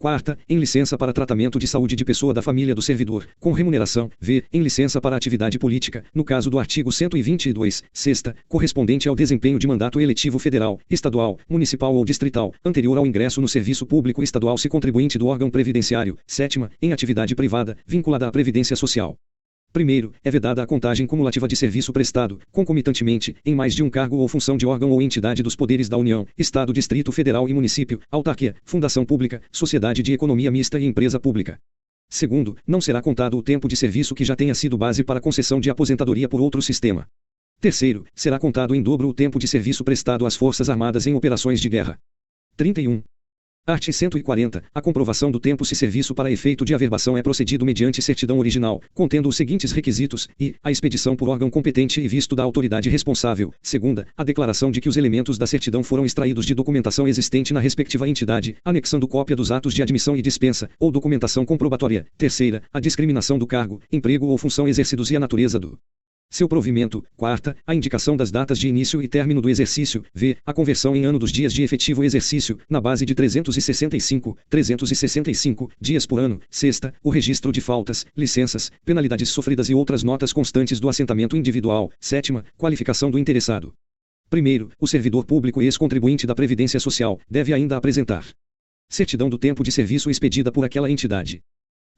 [SPEAKER 1] Quarta, em licença para tratamento de saúde de pessoa da família do servidor, com remuneração. V. Em licença para atividade política, no caso do artigo 122. Sexta, correspondente ao desempenho de mandato eletivo federal, estadual, municipal ou distrital, anterior ao ingresso no serviço público estadual se contribuinte do órgão previdenciário. Sétima, em atividade privada, vinculada à Previdência Social. Primeiro, é vedada a contagem cumulativa de serviço prestado, concomitantemente, em mais de um cargo ou função de órgão ou entidade dos poderes da União, Estado, Distrito Federal e Município, autarquia, fundação pública, sociedade de economia mista e empresa pública. Segundo, não será contado o tempo de serviço que já tenha sido base para concessão de aposentadoria por outro sistema. Terceiro, será contado em dobro o tempo de serviço prestado às Forças Armadas em operações de guerra. 31. Art. 140. A comprovação do tempo se serviço para efeito de averbação é procedido mediante certidão original, contendo os seguintes requisitos, e, a expedição por órgão competente e visto da autoridade responsável. Segunda, a declaração de que os elementos da certidão foram extraídos de documentação existente na respectiva entidade, anexando cópia dos atos de admissão e dispensa, ou documentação comprobatória. Terceira, a discriminação do cargo, emprego ou função exercidos e a natureza do seu provimento. Quarta, a indicação das datas de início e término do exercício. V. A conversão em ano dos dias de efetivo exercício, na base de 365 dias por ano. Sexta, o registro de faltas, licenças, penalidades sofridas e outras notas constantes do assentamento individual. Sétima, qualificação do interessado. Primeiro, o servidor público e ex-contribuinte da Previdência Social deve ainda apresentar certidão do tempo de serviço expedida por aquela entidade.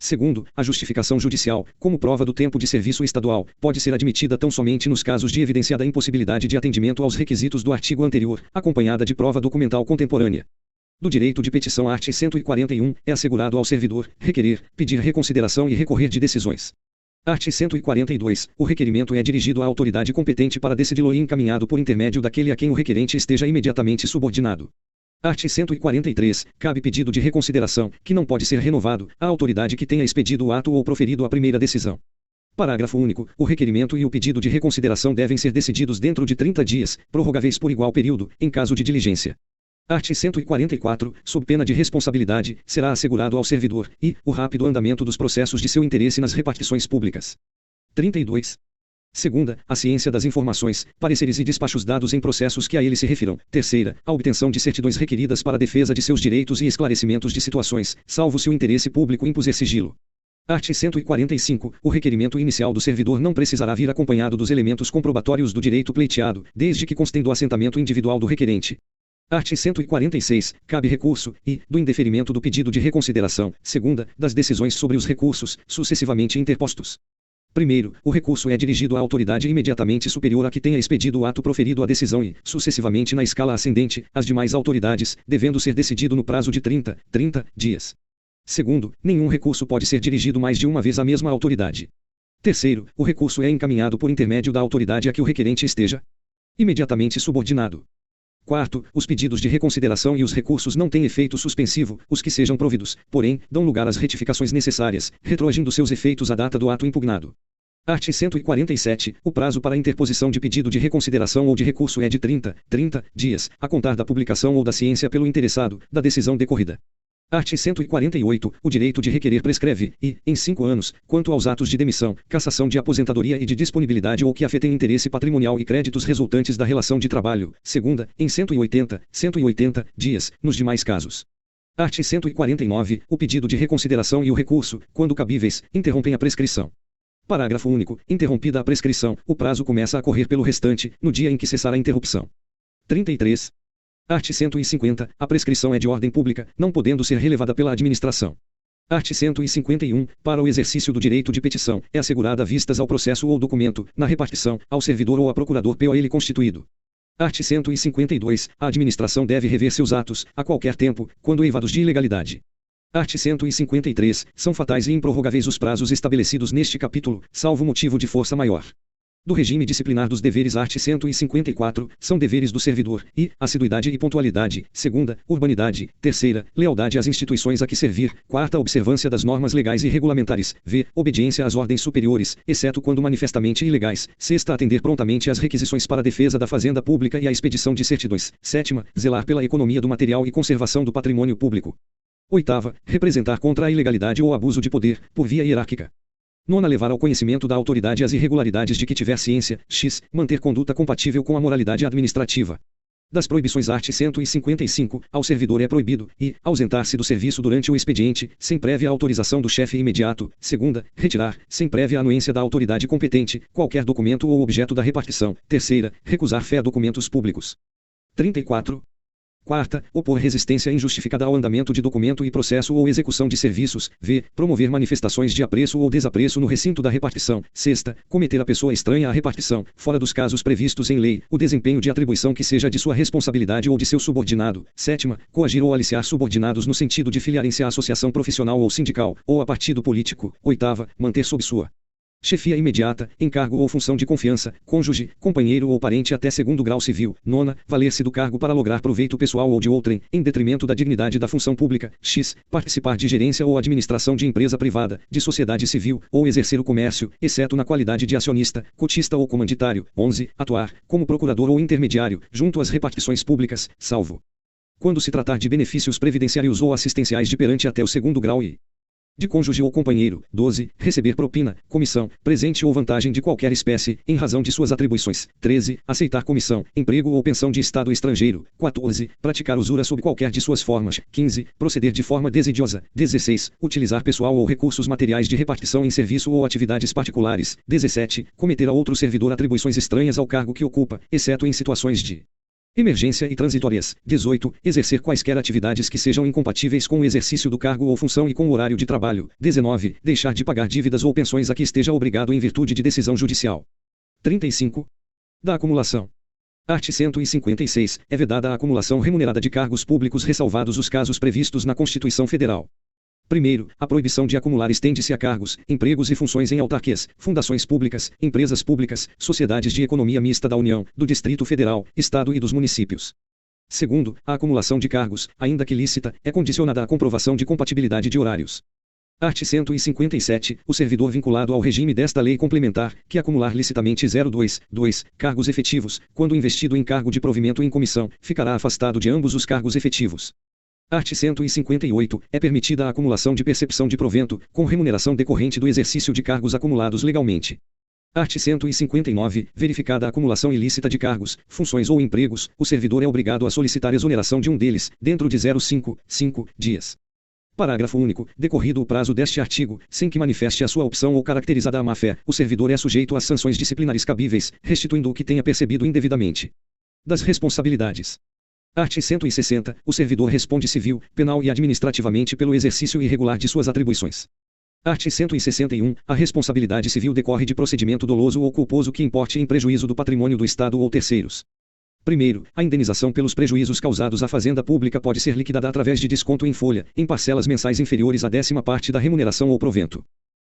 [SPEAKER 1] Segundo, a justificação judicial, como prova do tempo de serviço estadual, pode ser admitida tão somente nos casos de evidenciada impossibilidade de atendimento aos requisitos do artigo anterior, acompanhada de prova documental contemporânea. Do direito de petição, art. 141, é assegurado ao servidor requerer, pedir reconsideração e recorrer de decisões. Art. 142. O requerimento é dirigido à autoridade competente para decidi-lo e encaminhado por intermédio daquele a quem o requerente esteja imediatamente subordinado. Art. 143. Cabe pedido de reconsideração, que não pode ser renovado, à autoridade que tenha expedido o ato ou proferido a primeira decisão. Parágrafo único. O requerimento e o pedido de reconsideração devem ser decididos dentro de 30 dias, prorrogáveis por igual período, em caso de diligência. Art. 144. Sob pena de responsabilidade, será assegurado ao servidor, e, o rápido andamento dos processos de seu interesse nas repartições públicas. 32. Segunda, a ciência das informações, pareceres e despachos dados em processos que a ele se refiram. Terceira, a obtenção de certidões requeridas para a defesa de seus direitos e esclarecimentos de situações, salvo se o interesse público impuser sigilo. Art. 145. O requerimento inicial do servidor não precisará vir acompanhado dos elementos comprobatórios do direito pleiteado, desde que constem do assentamento individual do requerente. Art. 146. Cabe recurso, e, do indeferimento do pedido de reconsideração. Segunda, das decisões sobre os recursos, sucessivamente interpostos. Primeiro, o recurso é dirigido à autoridade imediatamente superior a que tenha expedido o ato proferido a decisão e, sucessivamente na escala ascendente, às demais autoridades, devendo ser decidido no prazo de 30 dias. Segundo, nenhum recurso pode ser dirigido mais de uma vez à mesma autoridade. Terceiro, o recurso é encaminhado por intermédio da autoridade a que o requerente esteja imediatamente subordinado. Quarto, os pedidos de reconsideração e os recursos não têm efeito suspensivo, os que sejam providos, porém, dão lugar às retificações necessárias, retroagindo seus efeitos à data do ato impugnado. Art. 147. O prazo para a interposição de pedido de reconsideração ou de recurso é de 30 dias, a contar da publicação ou da ciência pelo interessado, da decisão decorrida. Art. 148. O direito de requerer prescreve, e, em 5 anos, quanto aos atos de demissão, cassação de aposentadoria e de disponibilidade ou que afetem interesse patrimonial e créditos resultantes da relação de trabalho, segunda, em 180 dias, nos demais casos. Art. 149. O pedido de reconsideração e o recurso, quando cabíveis, interrompem a prescrição. Parágrafo único. Interrompida a prescrição, o prazo começa a correr pelo restante, no dia em que cessar a interrupção. 33. Art. 150. A prescrição é de ordem pública, não podendo ser relevada pela administração. Art. 151. Para o exercício do direito de petição, é assegurada vistas ao processo ou documento, na repartição, ao servidor ou a procurador pelo ele constituído. Art. 152. A administração deve rever seus atos, a qualquer tempo, quando eivados de ilegalidade. Art. 153. São fatais e improrrogáveis os prazos estabelecidos neste capítulo, salvo motivo de força maior. Do regime disciplinar dos deveres. Art. 154. São deveres do servidor, e, assiduidade e pontualidade, segunda, urbanidade, terceira, lealdade às instituições a que servir, quarta, observância das normas legais e regulamentares, v, obediência às ordens superiores, exceto quando manifestamente ilegais, sexta, atender prontamente às requisições para a defesa da fazenda pública e a expedição de certidões, sétima, zelar pela economia do material e conservação do patrimônio público. Oitava, representar contra a ilegalidade ou abuso de poder, por via hierárquica. Nona, levar ao conhecimento da autoridade as irregularidades de que tiver ciência, x, manter conduta compatível com a moralidade administrativa. Das proibições. Art. 155, ao servidor é proibido, e, ausentar-se do serviço durante o expediente, sem prévia autorização do chefe imediato, segunda, retirar, sem prévia anuência da autoridade competente, qualquer documento ou objeto da repartição, terceira, recusar fé a documentos públicos. 34. Quarta, opor resistência injustificada ao andamento de documento e processo ou execução de serviços, v, promover manifestações de apreço ou desapreço no recinto da repartição, sexta, cometer a pessoa estranha à repartição, fora dos casos previstos em lei, o desempenho de atribuição que seja de sua responsabilidade ou de seu subordinado, sétima, coagir ou aliciar subordinados no sentido de filiarem-se à associação profissional ou sindical, ou a partido político, oitava, manter sob sua chefia imediata, encargo ou função de confiança, cônjuge, companheiro ou parente até segundo grau civil. Nona, valer-se do cargo para lograr proveito pessoal ou de outrem, em detrimento da dignidade da função pública. X, participar de gerência ou administração de empresa privada, de sociedade civil, ou exercer o comércio, exceto na qualidade de acionista, cotista ou comanditário. 11, atuar, como procurador ou intermediário, junto às repartições públicas, salvo quando se tratar de benefícios previdenciários ou assistenciais de perante até o segundo grau e de cônjuge ou companheiro. 12. Receber propina, comissão, presente ou vantagem de qualquer espécie, em razão de suas atribuições. 13. Aceitar comissão, emprego ou pensão de estado estrangeiro. 14. Praticar usura sob qualquer de suas formas. 15. Proceder de forma desidiosa. 16. Utilizar pessoal ou recursos materiais de repartição em serviço ou atividades particulares. 17. Cometer a outro servidor atribuições estranhas ao cargo que ocupa, exceto em situações de emergência e transitórias. 18. Exercer quaisquer atividades que sejam incompatíveis com o exercício do cargo ou função e com o horário de trabalho. 19. Deixar de pagar dívidas ou pensões a que esteja obrigado em virtude de decisão judicial. 35. Da acumulação. Art. 156. É vedada a acumulação remunerada de cargos públicos, ressalvados os casos previstos na Constituição Federal. Primeiro, a proibição de acumular estende-se a cargos, empregos e funções em autarquias, fundações públicas, empresas públicas, sociedades de economia mista da União, do Distrito Federal, Estado e dos municípios. Segundo, a acumulação de cargos, ainda que lícita, é condicionada à comprovação de compatibilidade de horários. Art. 157. O servidor vinculado ao regime desta lei complementar, que acumular licitamente 2 cargos efetivos, quando investido em cargo de provimento em comissão, ficará afastado de ambos os cargos efetivos. Art. 158. É permitida a acumulação de percepção de provento, com remuneração decorrente do exercício de cargos acumulados legalmente. Art. 159. Verificada a acumulação ilícita de cargos, funções ou empregos, o servidor é obrigado a solicitar exoneração de um deles, dentro de 5 dias. Parágrafo único. Decorrido o prazo deste artigo, sem que manifeste a sua opção ou caracterizada a má-fé, o servidor é sujeito às sanções disciplinares cabíveis, restituindo o que tenha percebido indevidamente. Das responsabilidades. Art. 160. O servidor responde civil, penal e administrativamente pelo exercício irregular de suas atribuições. Art. 161. A responsabilidade civil decorre de procedimento doloso ou culposo que importe em prejuízo do patrimônio do Estado ou terceiros. Primeiro, a indenização pelos prejuízos causados à fazenda pública pode ser liquidada através de desconto em folha, em parcelas mensais inferiores à 10ª parte da remuneração ou provento.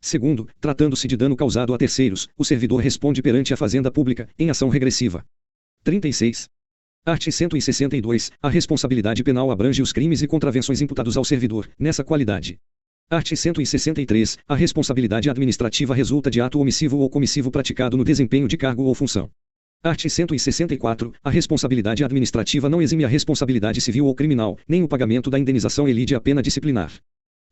[SPEAKER 1] Segundo, tratando-se de dano causado a terceiros, o servidor responde perante a fazenda pública, em ação regressiva. 36. Art. 162. A responsabilidade penal abrange os crimes e contravenções imputados ao servidor, nessa qualidade. Art. 163. A responsabilidade administrativa resulta de ato omissivo ou comissivo praticado no desempenho de cargo ou função. Art. 164. A responsabilidade administrativa não exime a responsabilidade civil ou criminal, nem o pagamento da indenização elide a pena disciplinar.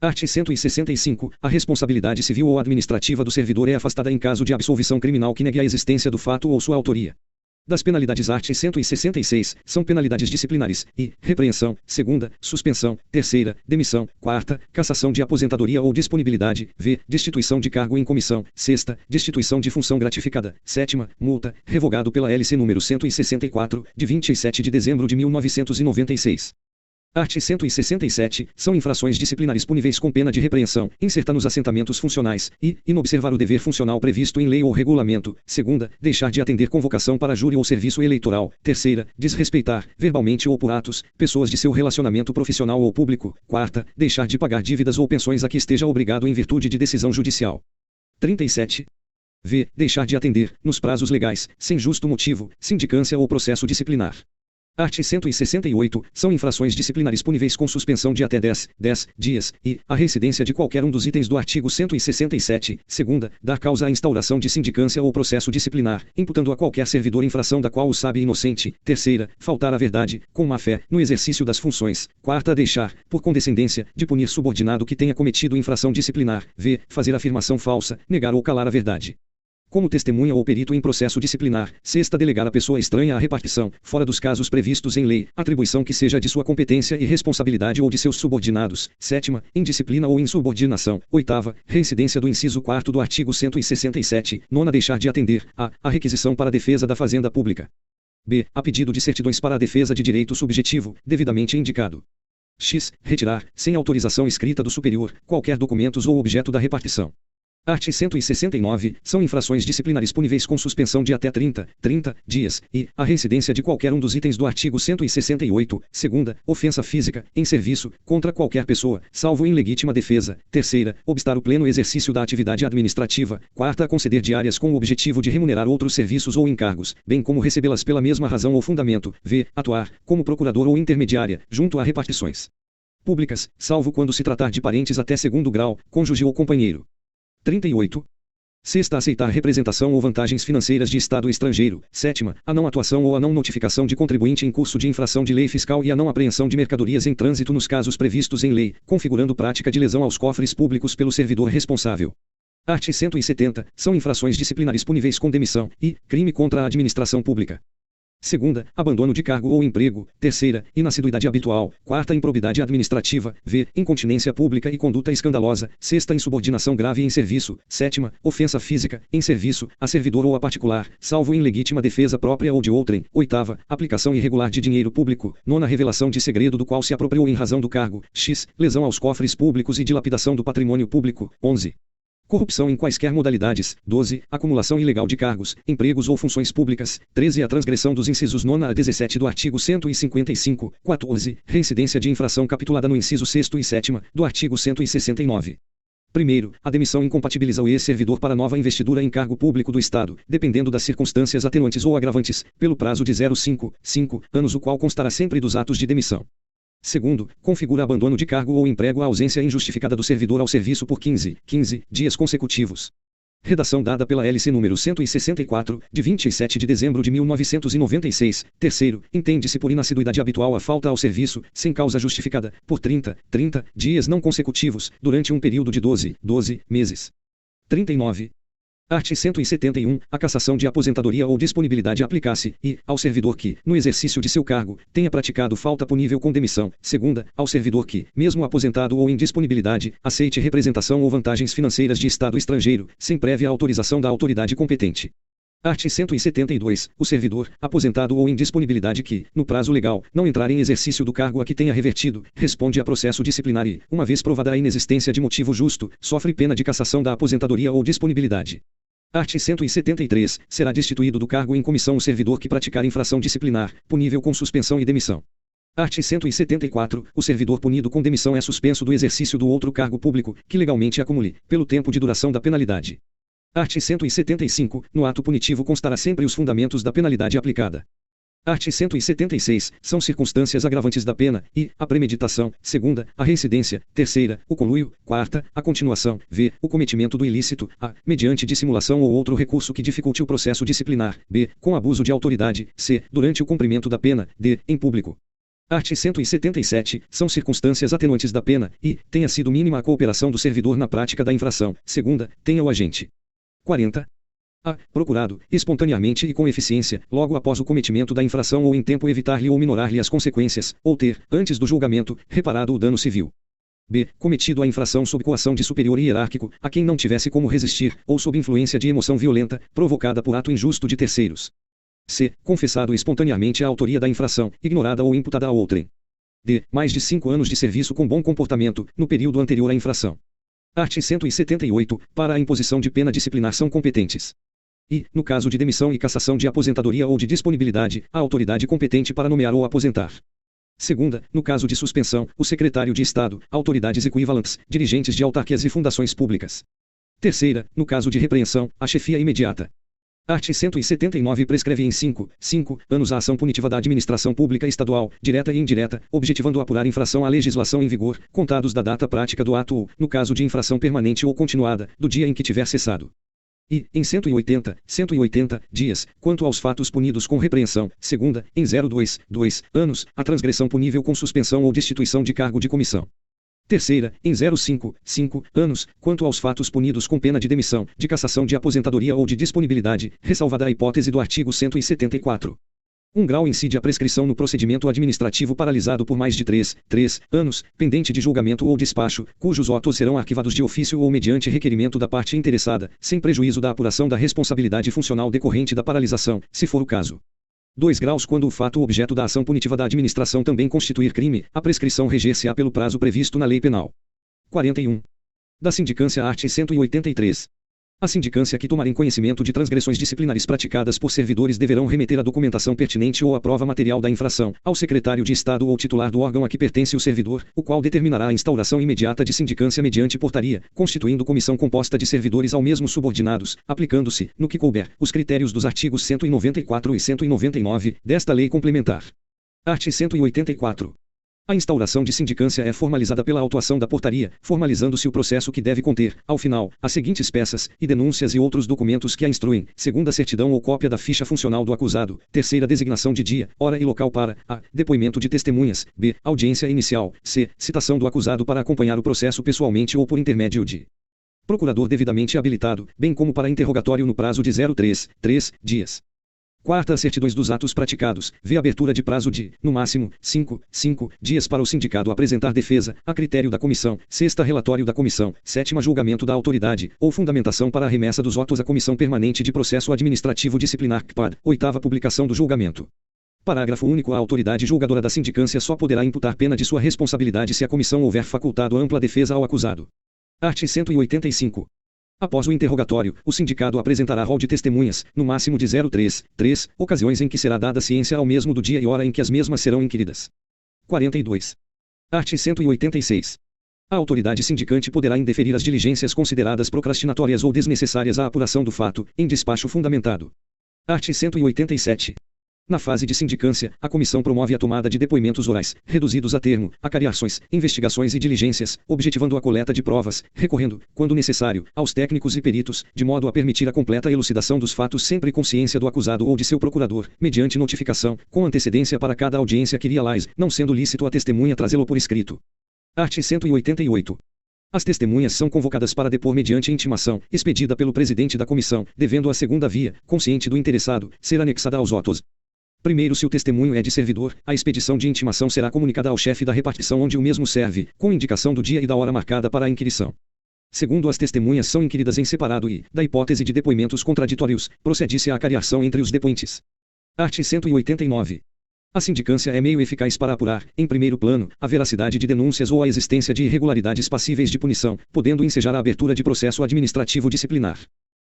[SPEAKER 1] Art. 165. A responsabilidade civil ou administrativa do servidor é afastada em caso de absolvição criminal que negue a existência do fato ou sua autoria. Das penalidades art. 166, são penalidades disciplinares, e, repreensão, segunda, suspensão, terceira, demissão, quarta, cassação de aposentadoria ou disponibilidade, v, destituição de cargo em comissão, sexta, destituição de função gratificada, sétima, multa, revogado pela LC número 164, de 27 de dezembro de 1996. Art. 167, são infrações disciplinares puníveis com pena de repreensão, insertar nos assentamentos funcionais, e, inobservar o dever funcional previsto em lei ou regulamento, segunda, deixar de atender convocação para júri ou serviço eleitoral, terceira, desrespeitar, verbalmente ou por atos, pessoas de seu relacionamento profissional ou público, quarta, deixar de pagar dívidas ou pensões a que esteja obrigado em virtude de decisão judicial. 37. V. Deixar de atender, nos prazos legais, sem justo motivo, sindicância ou processo disciplinar. Art. 168, são infrações disciplinares puníveis com suspensão de até 10 dias, e, a reincidência de qualquer um dos itens do artigo 167, segunda, dar causa à instauração de sindicância ou processo disciplinar, imputando a qualquer servidor infração da qual o sabe inocente, terceira, faltar à verdade, com má-fé, no exercício das funções, quarta, deixar, por condescendência, de punir subordinado que tenha cometido infração disciplinar, v, fazer afirmação falsa, negar ou calar a verdade. Como testemunha ou perito em processo disciplinar, sexta, delegar a pessoa estranha à repartição, fora dos casos previstos em lei, atribuição que seja de sua competência e responsabilidade ou de seus subordinados, sétima, indisciplina ou insubordinação, oitava, reincidência do inciso 4º do artigo 167, nona, deixar de atender, a requisição para a defesa da fazenda pública. B. A pedido de certidões para a defesa de direito subjetivo, devidamente indicado. X. Retirar, sem autorização escrita do superior, qualquer documentos ou objeto da repartição. Art. 169, são infrações disciplinares puníveis com suspensão de até 30 dias, e, a reincidência de qualquer um dos itens do artigo 168, segunda, ofensa física, em serviço, contra qualquer pessoa, salvo em legítima defesa, terceira, obstar o pleno exercício da atividade administrativa, quarta, conceder diárias com o objetivo de remunerar outros serviços ou encargos, bem como recebê-las pela mesma razão ou fundamento, v, atuar, como procurador ou intermediária, junto a repartições públicas, salvo quando se tratar de parentes até segundo grau, cônjuge ou companheiro. 38. Sexta, aceitar representação ou vantagens financeiras de Estado estrangeiro. Sétima, a não atuação ou a não notificação de contribuinte em curso de infração de lei fiscal e a não apreensão de mercadorias em trânsito nos casos previstos em lei, configurando prática de lesão aos cofres públicos pelo servidor responsável. Art. 170, são infrações disciplinares puníveis com demissão, e, crime contra a administração pública. Segunda, abandono de cargo ou emprego. Terceira, inassiduidade habitual. Quarta, improbidade administrativa. V, incontinência pública e conduta escandalosa. Sexta, insubordinação grave em serviço. Sétima, ofensa física, em serviço, a servidor ou a particular, salvo em legítima defesa própria ou de outrem. Oitava, aplicação irregular de dinheiro público. Nona, revelação de segredo do qual se apropriou em razão do cargo. X, lesão aos cofres públicos e dilapidação do patrimônio público. 11. Corrupção em quaisquer modalidades. 12. Acumulação ilegal de cargos, empregos ou funções públicas. 13. A transgressão dos incisos 9 a 17 do artigo 155. 14. Reincidência de infração capitulada no inciso 6º e 7º do artigo 169. Primeiro, a demissão incompatibiliza o ex-servidor para nova investidura em cargo público do Estado, dependendo das circunstâncias atenuantes ou agravantes, pelo prazo de 5 anos, o qual constará sempre dos atos de demissão. Segundo, configura abandono de cargo ou emprego a ausência injustificada do servidor ao serviço por 15 dias consecutivos. Redação dada pela LC número 164, de 27 de dezembro de 1996. Terceiro, entende-se por inassiduidade habitual a falta ao serviço, sem causa justificada, por 30 dias não consecutivos, durante um período de 12 meses. 39. Art. 171, a cassação de aposentadoria ou disponibilidade aplicar-se, e, ao servidor que, no exercício de seu cargo, tenha praticado falta punível com demissão. Segunda, ao servidor que, mesmo aposentado ou em disponibilidade, aceite representação ou vantagens financeiras de Estado estrangeiro, sem prévia autorização da autoridade competente. Art. 172, o servidor, aposentado ou em disponibilidade que, no prazo legal, não entrar em exercício do cargo a que tenha revertido, responde a processo disciplinar e, uma vez provada a inexistência de motivo justo, sofre pena de cassação da aposentadoria ou disponibilidade. Art. 173, será destituído do cargo em comissão o servidor que praticar infração disciplinar, punível com suspensão e demissão. Art. 174, o servidor punido com demissão é suspenso do exercício do outro cargo público, que legalmente acumule, pelo tempo de duração da penalidade. Art. 175, no ato punitivo constará sempre os fundamentos da penalidade aplicada. Art. 176, são circunstâncias agravantes da pena, e, a premeditação, segunda, a reincidência, terceira, o conluio, quarta, a continuação, v, o cometimento do ilícito, a, mediante dissimulação ou outro recurso que dificulte o processo disciplinar, b, com abuso de autoridade, c, durante o cumprimento da pena, d, em público. Art. 177, são circunstâncias atenuantes da pena, e, tenha sido mínima a cooperação do servidor na prática da infração, segunda, tenha o agente 40. A. Procurado, espontaneamente e com eficiência, logo após o cometimento da infração ou em tempo evitar-lhe ou minorar-lhe as consequências, ou ter, antes do julgamento, reparado o dano civil. B. Cometido a infração sob coação de superior hierárquico, a quem não tivesse como resistir, ou sob influência de emoção violenta, provocada por ato injusto de terceiros. C. Confessado espontaneamente a autoria da infração, ignorada ou imputada a outrem. D. Mais de 5 anos de serviço com bom comportamento, no período anterior à infração. Art. 178, para a imposição de pena disciplinar são competentes. E, no caso de demissão e cassação de aposentadoria ou de disponibilidade, a autoridade competente para nomear ou aposentar. Segunda, no caso de suspensão, o secretário de Estado, autoridades equivalentes, dirigentes de autarquias e fundações públicas. Terceira, no caso de repreensão, a chefia imediata. Art. 179 prescreve em 5 anos a ação punitiva da administração pública estadual, direta e indireta, objetivando apurar infração à legislação em vigor, contados da data prática do ato ou, no caso de infração permanente ou continuada, do dia em que tiver cessado. E, em 180 dias, quanto aos fatos punidos com repreensão, segunda, em 2 anos, a transgressão punível com suspensão ou destituição de cargo de comissão. Terceira, em 5 anos, quanto aos fatos punidos com pena de demissão, de cassação de aposentadoria ou de disponibilidade, ressalvada a hipótese do artigo 174. 1 grau incide a prescrição no procedimento administrativo paralisado por mais de 3 anos, pendente de julgamento ou despacho, cujos autos serão arquivados de ofício ou mediante requerimento da parte interessada, sem prejuízo da apuração da responsabilidade funcional decorrente da paralisação, se for o caso. 2 graus quando o fato objeto da ação punitiva da administração também constituir crime, a prescrição reger-se-á pelo prazo previsto na lei penal. 41. Da sindicância art. 183. A sindicância que tomarem conhecimento de transgressões disciplinares praticadas por servidores deverão remeter a documentação pertinente ou a prova material da infração, ao secretário de Estado ou titular do órgão a que pertence o servidor, o qual determinará a instauração imediata de sindicância mediante portaria, constituindo comissão composta de servidores ao mesmo subordinados, aplicando-se, no que couber, os critérios dos artigos 194 e 199, desta lei complementar. Art. 184. A instauração de sindicância é formalizada pela autuação da portaria, formalizando-se o processo que deve conter, ao final, as seguintes peças, e denúncias e outros documentos que a instruem, segunda certidão ou cópia da ficha funcional do acusado, terceira designação de dia, hora e local para, a, depoimento de testemunhas, b, audiência inicial, c, citação do acusado para acompanhar o processo pessoalmente ou por intermédio de procurador devidamente habilitado, bem como para interrogatório no prazo de 3 dias. Quarta, certidões dos atos praticados, vê abertura de prazo de, no máximo, 5 dias para o sindicado apresentar defesa, a critério da comissão. Sexta, relatório da comissão. Sétima, julgamento da autoridade, ou fundamentação para a remessa dos autos à Comissão Permanente de Processo Administrativo Disciplinar CPAD. Oitava, publicação do julgamento. Parágrafo único. A autoridade julgadora da sindicância só poderá imputar pena de sua responsabilidade se a comissão houver facultado ampla defesa ao acusado. Art. 185. Após o interrogatório, o sindicado apresentará rol de testemunhas, no máximo de 3 ocasiões em que será dada ciência ao mesmo do dia e hora em que as mesmas serão inquiridas. 42. Art. 186. A autoridade sindicante poderá indeferir as diligências consideradas procrastinatórias ou desnecessárias à apuração do fato, em despacho fundamentado. Art. 187. Na fase de sindicância, a comissão promove a tomada de depoimentos orais, reduzidos a termo, acariações, investigações e diligências, objetivando a coleta de provas, recorrendo, quando necessário, aos técnicos e peritos, de modo a permitir a completa elucidação dos fatos sempre com ciência do acusado ou de seu procurador, mediante notificação, com antecedência para cada audiência que realize, não sendo lícito a testemunha trazê-lo por escrito. Art. 188. As testemunhas são convocadas para depor mediante intimação, expedida pelo presidente da comissão, devendo a segunda via, consciente do interessado, ser anexada aos autos. Primeiro, se o testemunho é de servidor, a expedição de intimação será comunicada ao chefe da repartição onde o mesmo serve, com indicação do dia e da hora marcada para a inquirição. Segundo, as testemunhas são inquiridas em separado e, da hipótese de depoimentos contraditórios, procede-se à acariação entre os depoentes. Art. 189. A sindicância é meio eficaz para apurar, em primeiro plano, a veracidade de denúncias ou a existência de irregularidades passíveis de punição, podendo ensejar a abertura de processo administrativo disciplinar.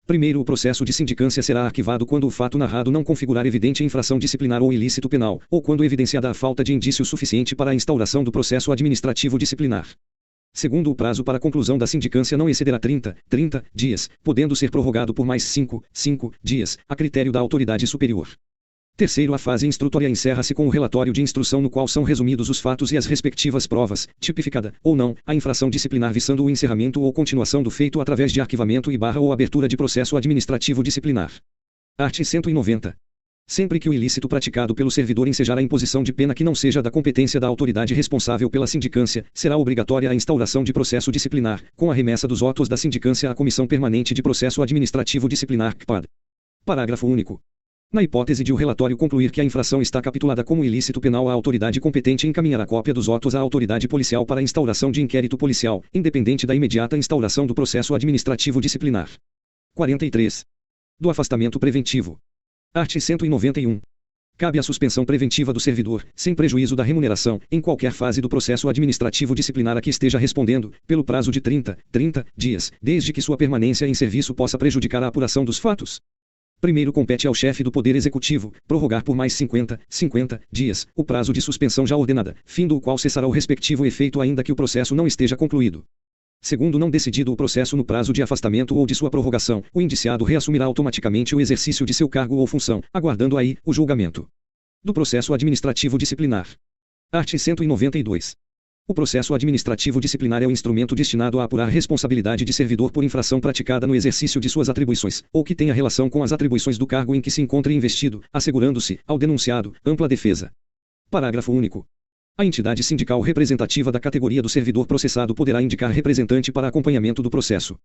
[SPEAKER 1] Primeiro, o processo de sindicância será arquivado quando o fato narrado não configurar evidente infração disciplinar ou ilícito penal, ou quando evidenciada a falta de indício suficiente para a instauração do processo administrativo disciplinar. Segundo, o prazo para a conclusão da sindicância não excederá 30 dias, podendo ser prorrogado por mais 5 dias, a critério da autoridade superior. Terceiro, a fase instrutória encerra-se com o relatório de instrução no qual são resumidos os fatos e as respectivas provas, tipificada, ou não, a infração disciplinar visando o encerramento ou continuação do feito através de arquivamento ou abertura de processo administrativo disciplinar. Art. 190. Sempre que o ilícito praticado pelo servidor ensejar a imposição de pena que não seja da competência da autoridade responsável pela sindicância, será obrigatória a instauração de processo disciplinar, com a remessa dos autos da sindicância à Comissão Permanente de Processo Administrativo Disciplinar, CPAD. Parágrafo único. Na hipótese de o relatório concluir que a infração está capitulada como ilícito penal, a autoridade competente encaminhará cópia dos autos à autoridade policial para a instauração de inquérito policial, independente da imediata instauração do processo administrativo disciplinar. 43. Do afastamento preventivo. Art. 191. Cabe a suspensão preventiva do servidor, sem prejuízo da remuneração, em qualquer fase do processo administrativo disciplinar a que esteja respondendo, pelo prazo de 30 dias, desde que sua permanência em serviço possa prejudicar a apuração dos fatos. Primeiro, compete ao chefe do Poder Executivo prorrogar por mais 50 dias o prazo de suspensão já ordenada, fim do qual cessará o respectivo efeito ainda que o processo não esteja concluído. Segundo, não decidido o processo no prazo de afastamento ou de sua prorrogação, o indiciado reassumirá automaticamente o exercício de seu cargo ou função, aguardando aí o julgamento do processo administrativo disciplinar. Art. 192. O processo administrativo disciplinar é o instrumento destinado a apurar a responsabilidade de servidor por infração praticada no exercício de suas atribuições, ou que tenha relação com as atribuições do cargo em que se encontre investido, assegurando-se, ao denunciado, ampla defesa. Parágrafo único. A entidade sindical representativa da categoria do servidor processado poderá indicar representante para acompanhamento do processo.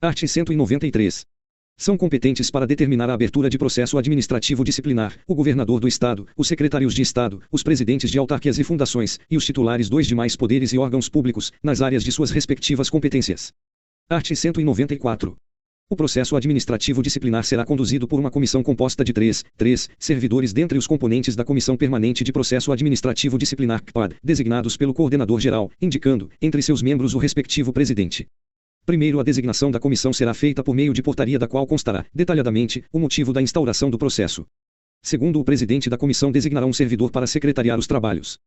[SPEAKER 1] Art. 193. São competentes para determinar a abertura de processo administrativo disciplinar, o governador do Estado, os secretários de Estado, os presidentes de autarquias e fundações, e os titulares dos demais poderes e órgãos públicos, nas áreas de suas respectivas competências. Art. 194. O processo administrativo disciplinar será conduzido por uma comissão composta de três servidores dentre os componentes da Comissão Permanente de Processo Administrativo Disciplinar CPAD, designados pelo coordenador-geral, indicando, entre seus membros o respectivo presidente. Primeiro, a designação da comissão será feita por meio de portaria da qual constará, detalhadamente, o motivo da instauração do processo. Segundo, o presidente da comissão designará um servidor para secretariar os trabalhos.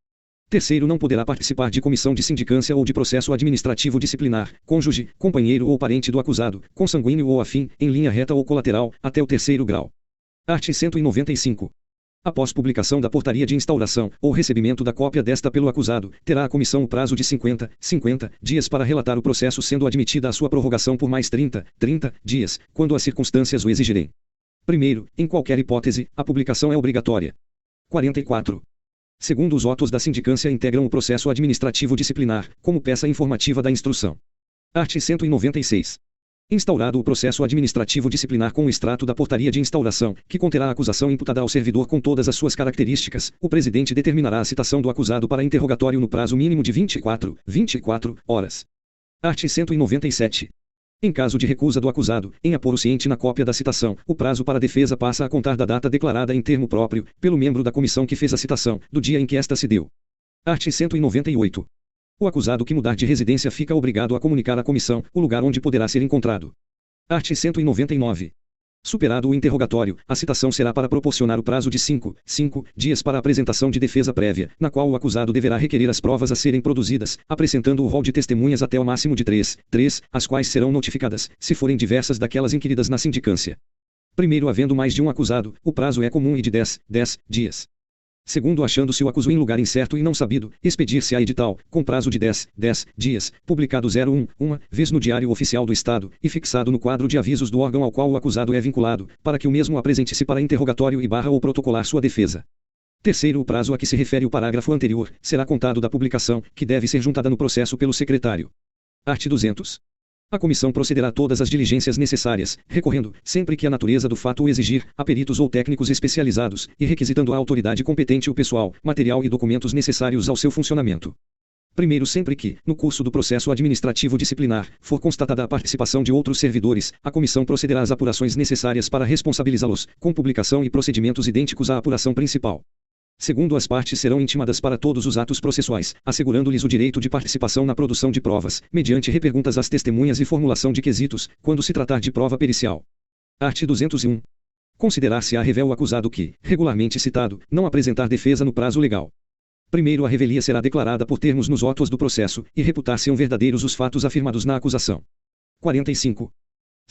[SPEAKER 1] Terceiro, não poderá participar de comissão de sindicância ou de processo administrativo disciplinar, cônjuge, companheiro ou parente do acusado, consanguíneo ou afim, em linha reta ou colateral, até o terceiro grau. Art. 195. Após publicação da portaria de instauração, ou recebimento da cópia desta pelo acusado, terá a comissão o prazo de 50 dias para relatar o processo, sendo admitida a sua prorrogação por mais 30 dias, quando as circunstâncias o exigirem. Primeiro, em qualquer hipótese, a publicação é obrigatória. 44. Segundo, os autos da sindicância integram o processo administrativo disciplinar, como peça informativa da instrução. Art. 196. Instaurado o processo administrativo disciplinar com o extrato da portaria de instauração, que conterá a acusação imputada ao servidor com todas as suas características, o presidente determinará a citação do acusado para interrogatório no prazo mínimo de 24 horas. Art. 197. Em caso de recusa do acusado, em apor o ciente na cópia da citação, o prazo para a defesa passa a contar da data declarada em termo próprio, pelo membro da comissão que fez a citação, do dia em que esta se deu. Art. 198. O acusado que mudar de residência fica obrigado a comunicar à comissão o lugar onde poderá ser encontrado. Art. 199. Superado o interrogatório, a citação será para proporcionar o prazo de 5 dias para a apresentação de defesa prévia, na qual o acusado deverá requerer as provas a serem produzidas, acrescentando o rol de testemunhas até o máximo de 3, as quais serão notificadas, se forem diversas daquelas inquiridas na sindicância. Primeiro, havendo mais de um acusado, o prazo é comum e de 10 dias. Segundo, achando-se o acuso em lugar incerto e não sabido, expedir-se-á edital, com prazo de 10 dias, publicado uma vez no Diário Oficial do Estado, e fixado no quadro de avisos do órgão ao qual o acusado é vinculado, para que o mesmo apresente-se para interrogatório ou protocolar sua defesa. Terceiro, o prazo a que se refere o parágrafo anterior, será contado da publicação, que deve ser juntada no processo pelo secretário. Art. 200. A comissão procederá a todas as diligências necessárias, recorrendo, sempre que a natureza do fato o exigir, a peritos ou técnicos especializados, e requisitando à autoridade competente o pessoal, material e documentos necessários ao seu funcionamento. Primeiro, sempre que, no curso do processo administrativo disciplinar, for constatada a participação de outros servidores, a comissão procederá às apurações necessárias para responsabilizá-los, com publicação e procedimentos idênticos à apuração principal. Segundo, as partes serão intimadas para todos os atos processuais, assegurando-lhes o direito de participação na produção de provas, mediante reperguntas às testemunhas e formulação de quesitos, quando se tratar de prova pericial. Art. 201. Considerar-se-á revel o acusado que, regularmente citado, não apresentar defesa no prazo legal. Primeiro, a revelia será declarada por termos nos autos do processo, e reputar-se-ão verdadeiros os fatos afirmados na acusação. 45.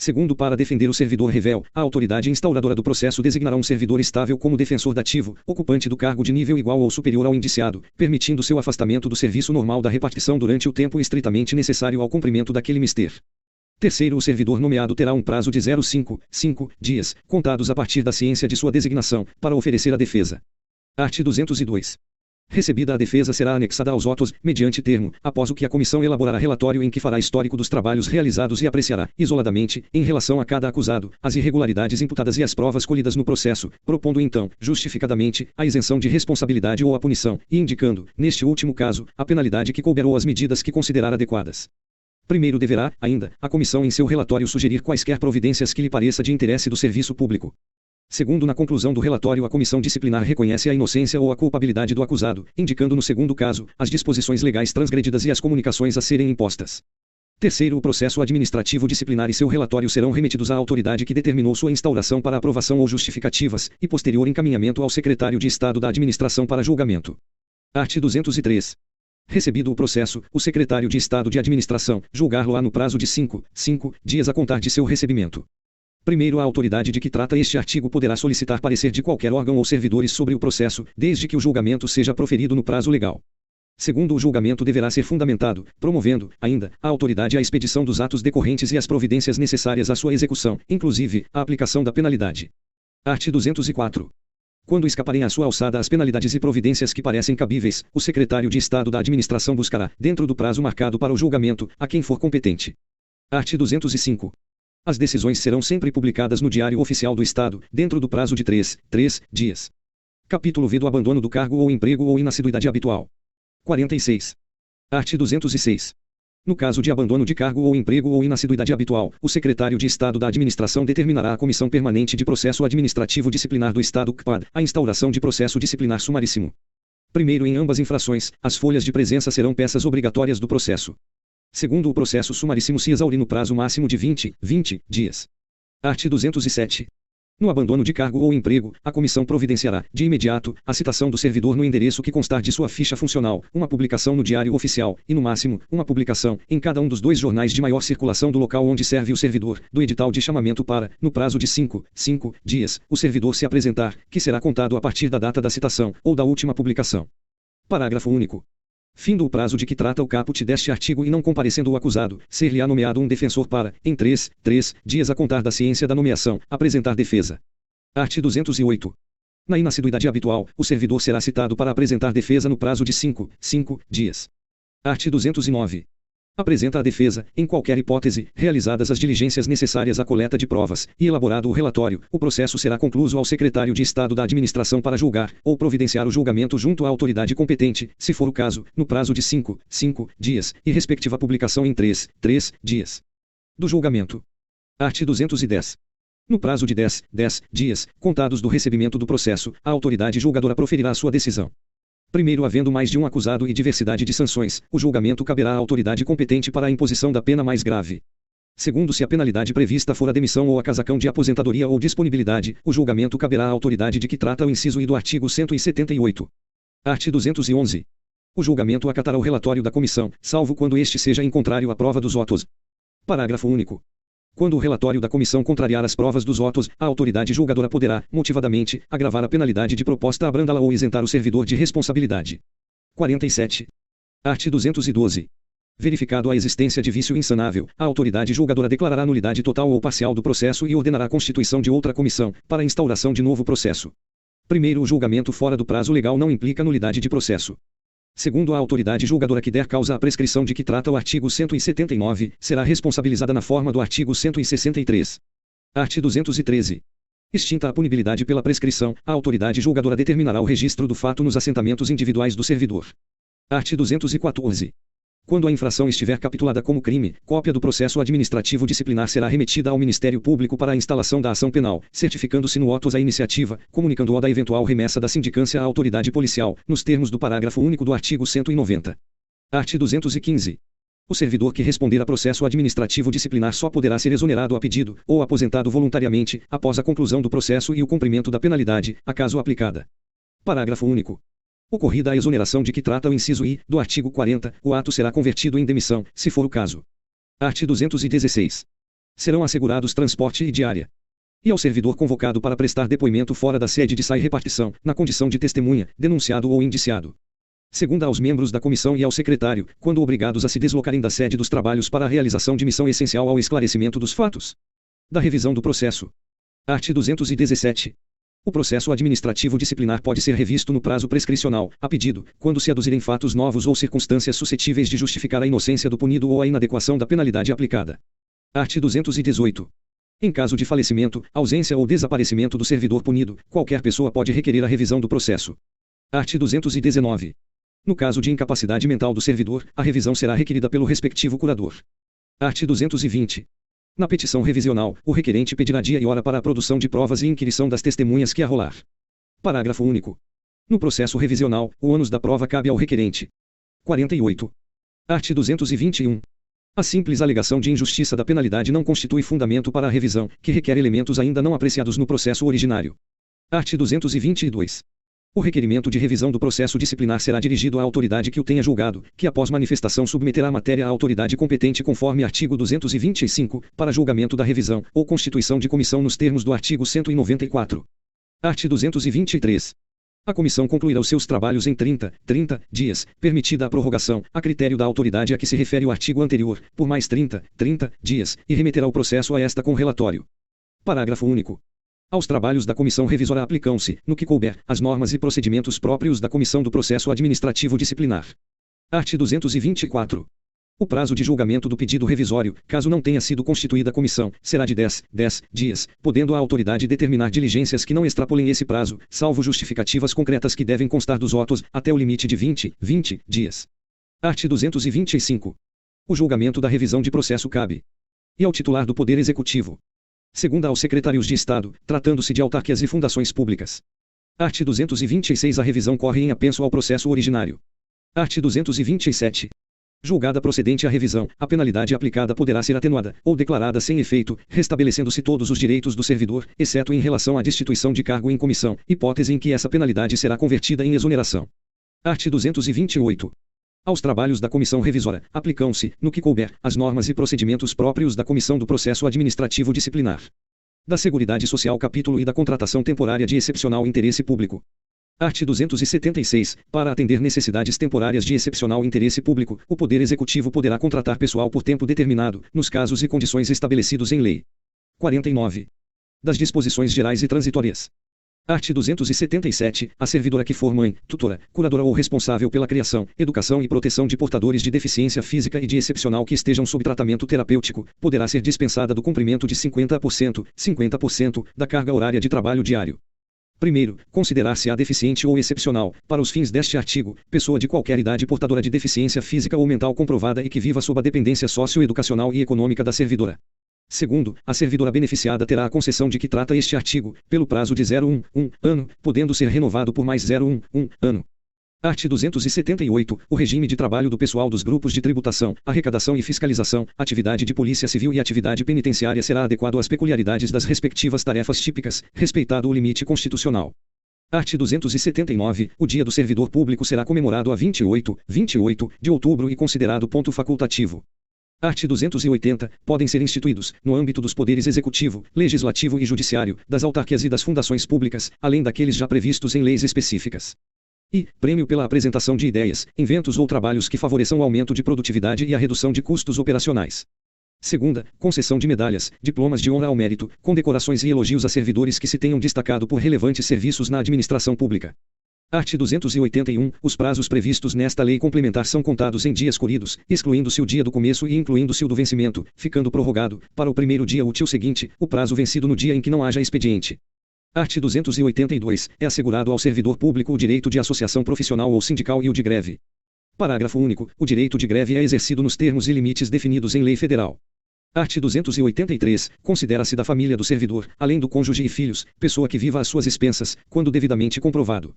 [SPEAKER 1] Segundo, para defender o servidor revel, a autoridade instauradora do processo designará um servidor estável como defensor dativo, ocupante do cargo de nível igual ou superior ao indiciado, permitindo seu afastamento do serviço normal da repartição durante o tempo estritamente necessário ao cumprimento daquele mister. Terceiro, o servidor nomeado terá um prazo de 5 dias, contados a partir da ciência de sua designação, para oferecer a defesa. Art. 202. Recebida a defesa será anexada aos autos, mediante termo, após o que a comissão elaborará relatório em que fará histórico dos trabalhos realizados e apreciará, isoladamente, em relação a cada acusado, as irregularidades imputadas e as provas colhidas no processo, propondo então, justificadamente, a isenção de responsabilidade ou a punição, e indicando, neste último caso, a penalidade que couber ou as medidas que considerar adequadas. Primeiro deverá, ainda, a comissão em seu relatório sugerir quaisquer providências que lhe pareça de interesse do serviço público. Segundo, na conclusão do relatório, a comissão disciplinar reconhece a inocência ou a culpabilidade do acusado, indicando no segundo caso, as disposições legais transgredidas e as comunicações a serem impostas. Terceiro, o processo administrativo disciplinar e seu relatório serão remetidos à autoridade que determinou sua instauração para aprovação ou justificativas, e posterior encaminhamento ao secretário de Estado da Administração para julgamento. Art. 203. Recebido o processo, o secretário de Estado de Administração julgar-lo-á no prazo de 5 dias a contar de seu recebimento. Primeiro, a autoridade de que trata este artigo poderá solicitar parecer de qualquer órgão ou servidores sobre o processo, desde que o julgamento seja proferido no prazo legal. Segundo, o julgamento deverá ser fundamentado, promovendo, ainda, a autoridade a expedição dos atos decorrentes e as providências necessárias à sua execução, inclusive, a aplicação da penalidade. Art. 204. Quando escaparem à sua alçada as penalidades e providências que parecem cabíveis, o secretário de Estado da Administração buscará, dentro do prazo marcado para o julgamento, a quem for competente. Art. 205. As decisões serão sempre publicadas no Diário Oficial do Estado, dentro do prazo de 3 dias. Capítulo V do abandono do cargo ou emprego ou inassiduidade habitual. 46. Art. 206. No caso de abandono de cargo ou emprego ou inassiduidade habitual, o secretário de Estado da Administração determinará à Comissão Permanente de Processo Administrativo Disciplinar do Estado (CPAD) a instauração de processo disciplinar sumaríssimo. Primeiro, em ambas infrações, as folhas de presença serão peças obrigatórias do processo. Segundo, o processo sumaríssimo se exaurir no prazo máximo de 20 dias. Art. 207. No abandono de cargo ou emprego, a comissão providenciará, de imediato, a citação do servidor no endereço que constar de sua ficha funcional, uma publicação no Diário Oficial, e no máximo, uma publicação, em cada um dos 2 jornais de maior circulação do local onde serve o servidor, do edital de chamamento para, no prazo de 5 dias, o servidor se apresentar, que será contado a partir da data da citação, ou da última publicação. Parágrafo único. Findo o prazo de que trata o caput deste artigo e não comparecendo o acusado, ser-lhe-á nomeado um defensor para, em 3 dias a contar da ciência da nomeação, apresentar defesa. Art. 208. Na inassiduidade habitual, o servidor será citado para apresentar defesa no prazo de 5 dias. Art. 209. Apresenta a defesa, em qualquer hipótese, realizadas as diligências necessárias à coleta de provas, e elaborado o relatório, o processo será concluído ao secretário de Estado da Administração para julgar, ou providenciar o julgamento junto à autoridade competente, se for o caso, no prazo de 5 dias, e respectiva publicação em 3 dias. Do julgamento. Art. 210. No prazo de 10 dias, contados do recebimento do processo, a autoridade julgadora proferirá sua decisão. Primeiro, havendo mais de um acusado e diversidade de sanções, o julgamento caberá à autoridade competente para a imposição da pena mais grave. Segundo, se a penalidade prevista for a demissão ou a casacão de aposentadoria ou disponibilidade, o julgamento caberá à autoridade de que trata o inciso I do artigo 178. Art. 211. O julgamento acatará o relatório da comissão, salvo quando este seja em contrário à prova dos autos. Parágrafo único. Quando o relatório da comissão contrariar as provas dos autos, a autoridade julgadora poderá, motivadamente, agravar a penalidade de proposta abrandá-la ou isentar o servidor de responsabilidade. 47. Art. 212. Verificado a existência de vício insanável, a autoridade julgadora declarará nulidade total ou parcial do processo e ordenará a constituição de outra comissão, para a instauração de novo processo. Primeiro, o julgamento fora do prazo legal não implica nulidade de processo. Segundo, a autoridade julgadora que der causa à prescrição de que trata o artigo 179, será responsabilizada na forma do artigo 163. Art. 213. Extinta a punibilidade pela prescrição, a autoridade julgadora determinará o registro do fato nos assentamentos individuais do servidor. Art. 214. Quando a infração estiver capitulada como crime, cópia do processo administrativo disciplinar será remetida ao Ministério Público para a instalação da ação penal, certificando-se no autos a iniciativa, comunicando-o da eventual remessa da sindicância à autoridade policial, nos termos do parágrafo único do artigo 190. Art. 215. O servidor que responder a processo administrativo disciplinar só poderá ser exonerado a pedido, ou aposentado voluntariamente, após a conclusão do processo e o cumprimento da penalidade, acaso aplicada. Parágrafo único. Ocorrida a exoneração de que trata o inciso I, do artigo 40, o ato será convertido em demissão, se for o caso. Art. 216. Serão assegurados transporte e diária. E ao servidor convocado para prestar depoimento fora da sede de repartição, na condição de testemunha, denunciado ou indiciado. Segunda, aos membros da comissão e ao secretário, quando obrigados a se deslocarem da sede dos trabalhos para a realização de missão essencial ao esclarecimento dos fatos. Da revisão do processo. Art. 217. O processo administrativo disciplinar pode ser revisto no prazo prescricional, a pedido, quando se aduzirem fatos novos ou circunstâncias suscetíveis de justificar a inocência do punido ou a inadequação da penalidade aplicada. Art. 218. Em caso de falecimento, ausência ou desaparecimento do servidor punido, qualquer pessoa pode requerer a revisão do processo. Art. 219. No caso de incapacidade mental do servidor, a revisão será requerida pelo respectivo curador. Art. 220. Na petição revisional, o requerente pedirá dia e hora para a produção de provas e inquirição das testemunhas que arrolar. Parágrafo único. No processo revisional, o ônus da prova cabe ao requerente. 48. Art. 221. A simples alegação de injustiça da penalidade não constitui fundamento para a revisão, que requer elementos ainda não apreciados no processo originário. Art. 222. O requerimento de revisão do processo disciplinar será dirigido à autoridade que o tenha julgado, que após manifestação submeterá a matéria à autoridade competente conforme artigo 225, para julgamento da revisão, ou constituição de comissão nos termos do artigo 194. Art. 223. A comissão concluirá os seus trabalhos em 30 dias, permitida a prorrogação, a critério da autoridade a que se refere o artigo anterior, por mais 30 dias, e remeterá o processo a esta com relatório. Parágrafo único. Aos trabalhos da comissão revisora aplicam-se, no que couber, as normas e procedimentos próprios da Comissão do Processo Administrativo Disciplinar. Art. 224. O prazo de julgamento do pedido revisório, caso não tenha sido constituída a comissão, será de 10 dias, podendo a autoridade determinar diligências que não extrapolem esse prazo, salvo justificativas concretas que devem constar dos autos, até o limite de 20 dias. Art. 225. O julgamento da revisão de processo cabe e ao titular do Poder Executivo. Segunda, aos secretários de Estado, tratando-se de autarquias e fundações públicas. Art. 226. A revisão corre em apenso ao processo originário. Art. 227. Julgada procedente a revisão, a penalidade aplicada poderá ser atenuada, ou declarada sem efeito, restabelecendo-se todos os direitos do servidor, exceto em relação à destituição de cargo em comissão, hipótese em que essa penalidade será convertida em exoneração. Art. 228. Aos trabalhos da comissão revisora, aplicam-se, no que couber, as normas e procedimentos próprios da Comissão do Processo Administrativo Disciplinar. Da Seguridade Social capítulo e da Contratação Temporária de Excepcional Interesse Público. Art. 276. Para atender necessidades temporárias de excepcional interesse público, o Poder Executivo poderá contratar pessoal por tempo determinado, nos casos e condições estabelecidos em lei. 49. Das disposições gerais e transitórias. Art. 277. A servidora que for mãe, tutora, curadora ou responsável pela criação, educação e proteção de portadores de deficiência física e de excepcional que estejam sob tratamento terapêutico, poderá ser dispensada do cumprimento de 50% da carga horária de trabalho diário. Primeiro, considerar-se-á deficiente ou excepcional, para os fins deste artigo, pessoa de qualquer idade portadora de deficiência física ou mental comprovada e que viva sob a dependência socioeducacional e econômica da servidora. Segundo, a servidora beneficiada terá a concessão de que trata este artigo, pelo prazo de 0,1 ano, podendo ser renovado por mais 0,1 ano. Art. 278. O regime de trabalho do pessoal dos grupos de tributação, arrecadação e fiscalização, atividade de polícia civil e atividade penitenciária será adequado às peculiaridades das respectivas tarefas típicas, respeitado o limite constitucional. Art. 279. O Dia do Servidor Público será comemorado a 28 de outubro e considerado ponto facultativo. Art. 280. Podem ser instituídos, no âmbito dos poderes executivo, legislativo e judiciário, das autarquias e das fundações públicas, além daqueles já previstos em leis específicas. E, prêmio pela apresentação de ideias, inventos ou trabalhos que favoreçam o aumento de produtividade e a redução de custos operacionais. Segunda, concessão de medalhas, diplomas de honra ao mérito, condecorações e elogios a servidores que se tenham destacado por relevantes serviços na administração pública. Art. 281. Os prazos previstos nesta lei complementar são contados em dias corridos, excluindo-se o dia do começo e incluindo-se o do vencimento, ficando prorrogado, para o primeiro dia útil seguinte, o prazo vencido no dia em que não haja expediente. Art. 282. É assegurado ao servidor público o direito de associação profissional ou sindical e o de greve. Parágrafo único. O direito de greve é exercido nos termos e limites definidos em lei federal. Art. 283. Considera-se da família do servidor, além do cônjuge e filhos, pessoa que viva às suas expensas, quando devidamente comprovado.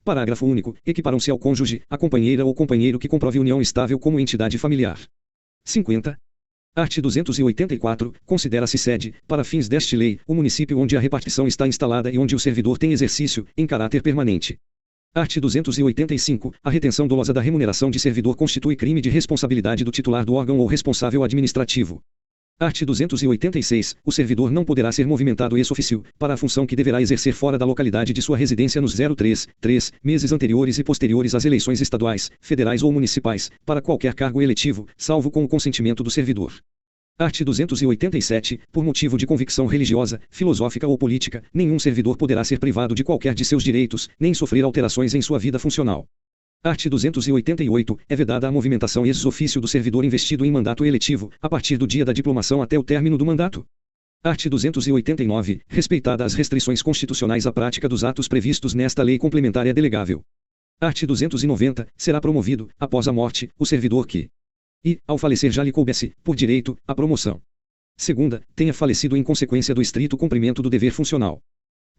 [SPEAKER 1] Parágrafo único. Equiparam-se ao cônjuge, a companheira ou companheiro que comprove união estável como entidade familiar. 50. Art. 284. Considera-se sede, para fins deste lei, o município onde a repartição está instalada e onde o servidor tem exercício, em caráter permanente. Art. 285. A retenção dolosa da remuneração de servidor constitui crime de responsabilidade do titular do órgão ou responsável administrativo. Art. 286. O servidor não poderá ser movimentado ex officio para a função que deverá exercer fora da localidade de sua residência nos 03 meses anteriores e posteriores às eleições estaduais, federais ou municipais, para qualquer cargo eletivo, salvo com o consentimento do servidor. Art. 287. Por motivo de convicção religiosa, filosófica ou política, nenhum servidor poderá ser privado de qualquer de seus direitos, nem sofrer alterações em sua vida funcional. Art. 288. É vedada a movimentação ex officio do servidor investido em mandato eletivo, a partir do dia da diplomação até o término do mandato. Art. 289. Respeitada as restrições constitucionais, a prática dos atos previstos nesta lei complementar é delegável. Art. 290. Será promovido, após a morte, o servidor que ao falecer já lhe coubesse, por direito, a promoção. Segunda, tenha falecido em consequência do estrito cumprimento do dever funcional.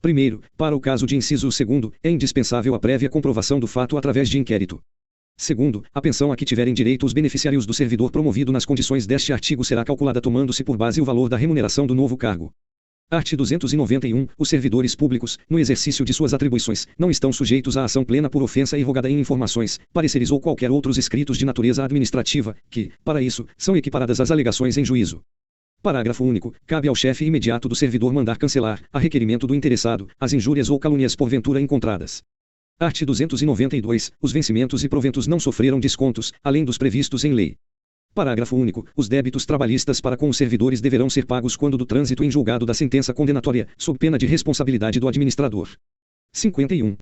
[SPEAKER 1] Primeiro, para o caso de inciso 2º, é indispensável a prévia comprovação do fato através de inquérito. Segundo, a pensão a que tiverem direito os beneficiários do servidor promovido nas condições deste artigo será calculada tomando-se por base o valor da remuneração do novo cargo. Art. 291. Os servidores públicos, no exercício de suas atribuições, não estão sujeitos à ação plena por ofensa irrogada em informações, pareceres ou qualquer outros escritos de natureza administrativa, que, para isso, são equiparadas às alegações em juízo. Parágrafo único. Cabe ao chefe imediato do servidor mandar cancelar, a requerimento do interessado, as injúrias ou calúnias porventura encontradas. Art. 292. Os vencimentos e proventos não sofreram descontos, além dos previstos em lei. Parágrafo único. Os débitos trabalhistas para com os servidores deverão ser pagos quando do trânsito em julgado da sentença condenatória, sob pena de responsabilidade do administrador. 51.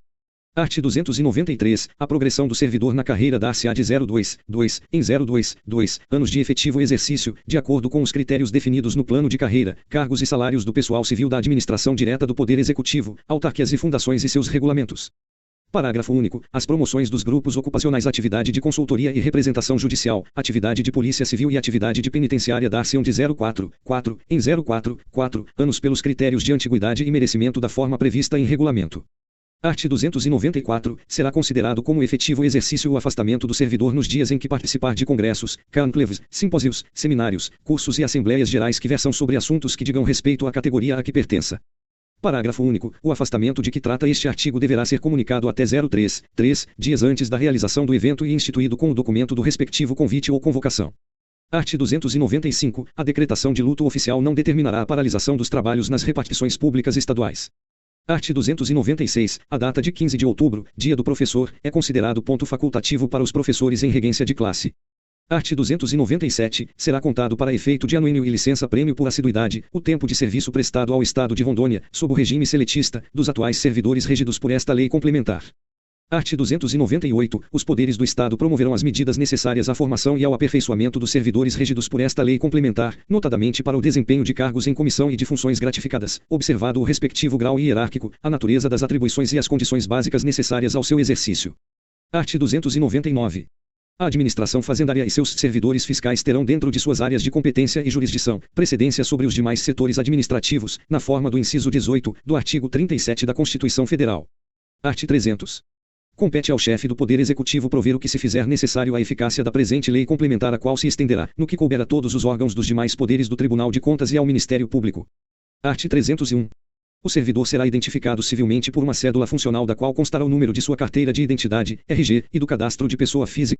[SPEAKER 1] Art. 293. A progressão do servidor na carreira dar-se-á de 02 em 02 anos de efetivo exercício, de acordo com os critérios definidos no plano de carreira, cargos e salários do pessoal civil da administração direta do Poder Executivo, autarquias e fundações e seus regulamentos. Parágrafo único. As promoções dos grupos ocupacionais, atividade de consultoria e representação judicial, atividade de polícia civil e atividade de penitenciária dar-se-ão de 04 em 04 anos pelos critérios de antiguidade e merecimento da forma prevista em regulamento. Art. 294. Será considerado como efetivo exercício o afastamento do servidor nos dias em que participar de congressos, conclaves, simpósios, seminários, cursos e assembleias gerais que versam sobre assuntos que digam respeito à categoria a que pertença. Parágrafo único. O afastamento de que trata este artigo deverá ser comunicado até 03 dias antes da realização do evento e instituído com o documento do respectivo convite ou convocação. Art. 295. A decretação de luto oficial não determinará a paralisação dos trabalhos nas repartições públicas estaduais. Art. 296. A data de 15 de outubro, dia do professor, é considerado ponto facultativo para os professores em regência de classe. Art. 297. Será contado para efeito de anuênio e licença-prêmio por assiduidade, o tempo de serviço prestado ao Estado de Rondônia, sob o regime seletista, dos atuais servidores regidos por esta lei complementar. Art. 298. Os poderes do Estado promoverão as medidas necessárias à formação e ao aperfeiçoamento dos servidores regidos por esta lei complementar, notadamente para o desempenho de cargos em comissão e de funções gratificadas, observado o respectivo grau hierárquico, a natureza das atribuições e as condições básicas necessárias ao seu exercício. Art. 299. A administração fazendária e seus servidores fiscais terão dentro de suas áreas de competência e jurisdição, precedência sobre os demais setores administrativos, na forma do inciso 18, do artigo 37 da Constituição Federal. Art. 300. Compete ao chefe do Poder Executivo prover o que se fizer necessário à eficácia da presente lei complementar, a qual se estenderá, no que couber, a todos os órgãos dos demais poderes do Tribunal de Contas e ao Ministério Público. Art. 301. O servidor será identificado civilmente por uma cédula funcional da qual constará o número de sua carteira de identidade, RG, e do cadastro de pessoa física.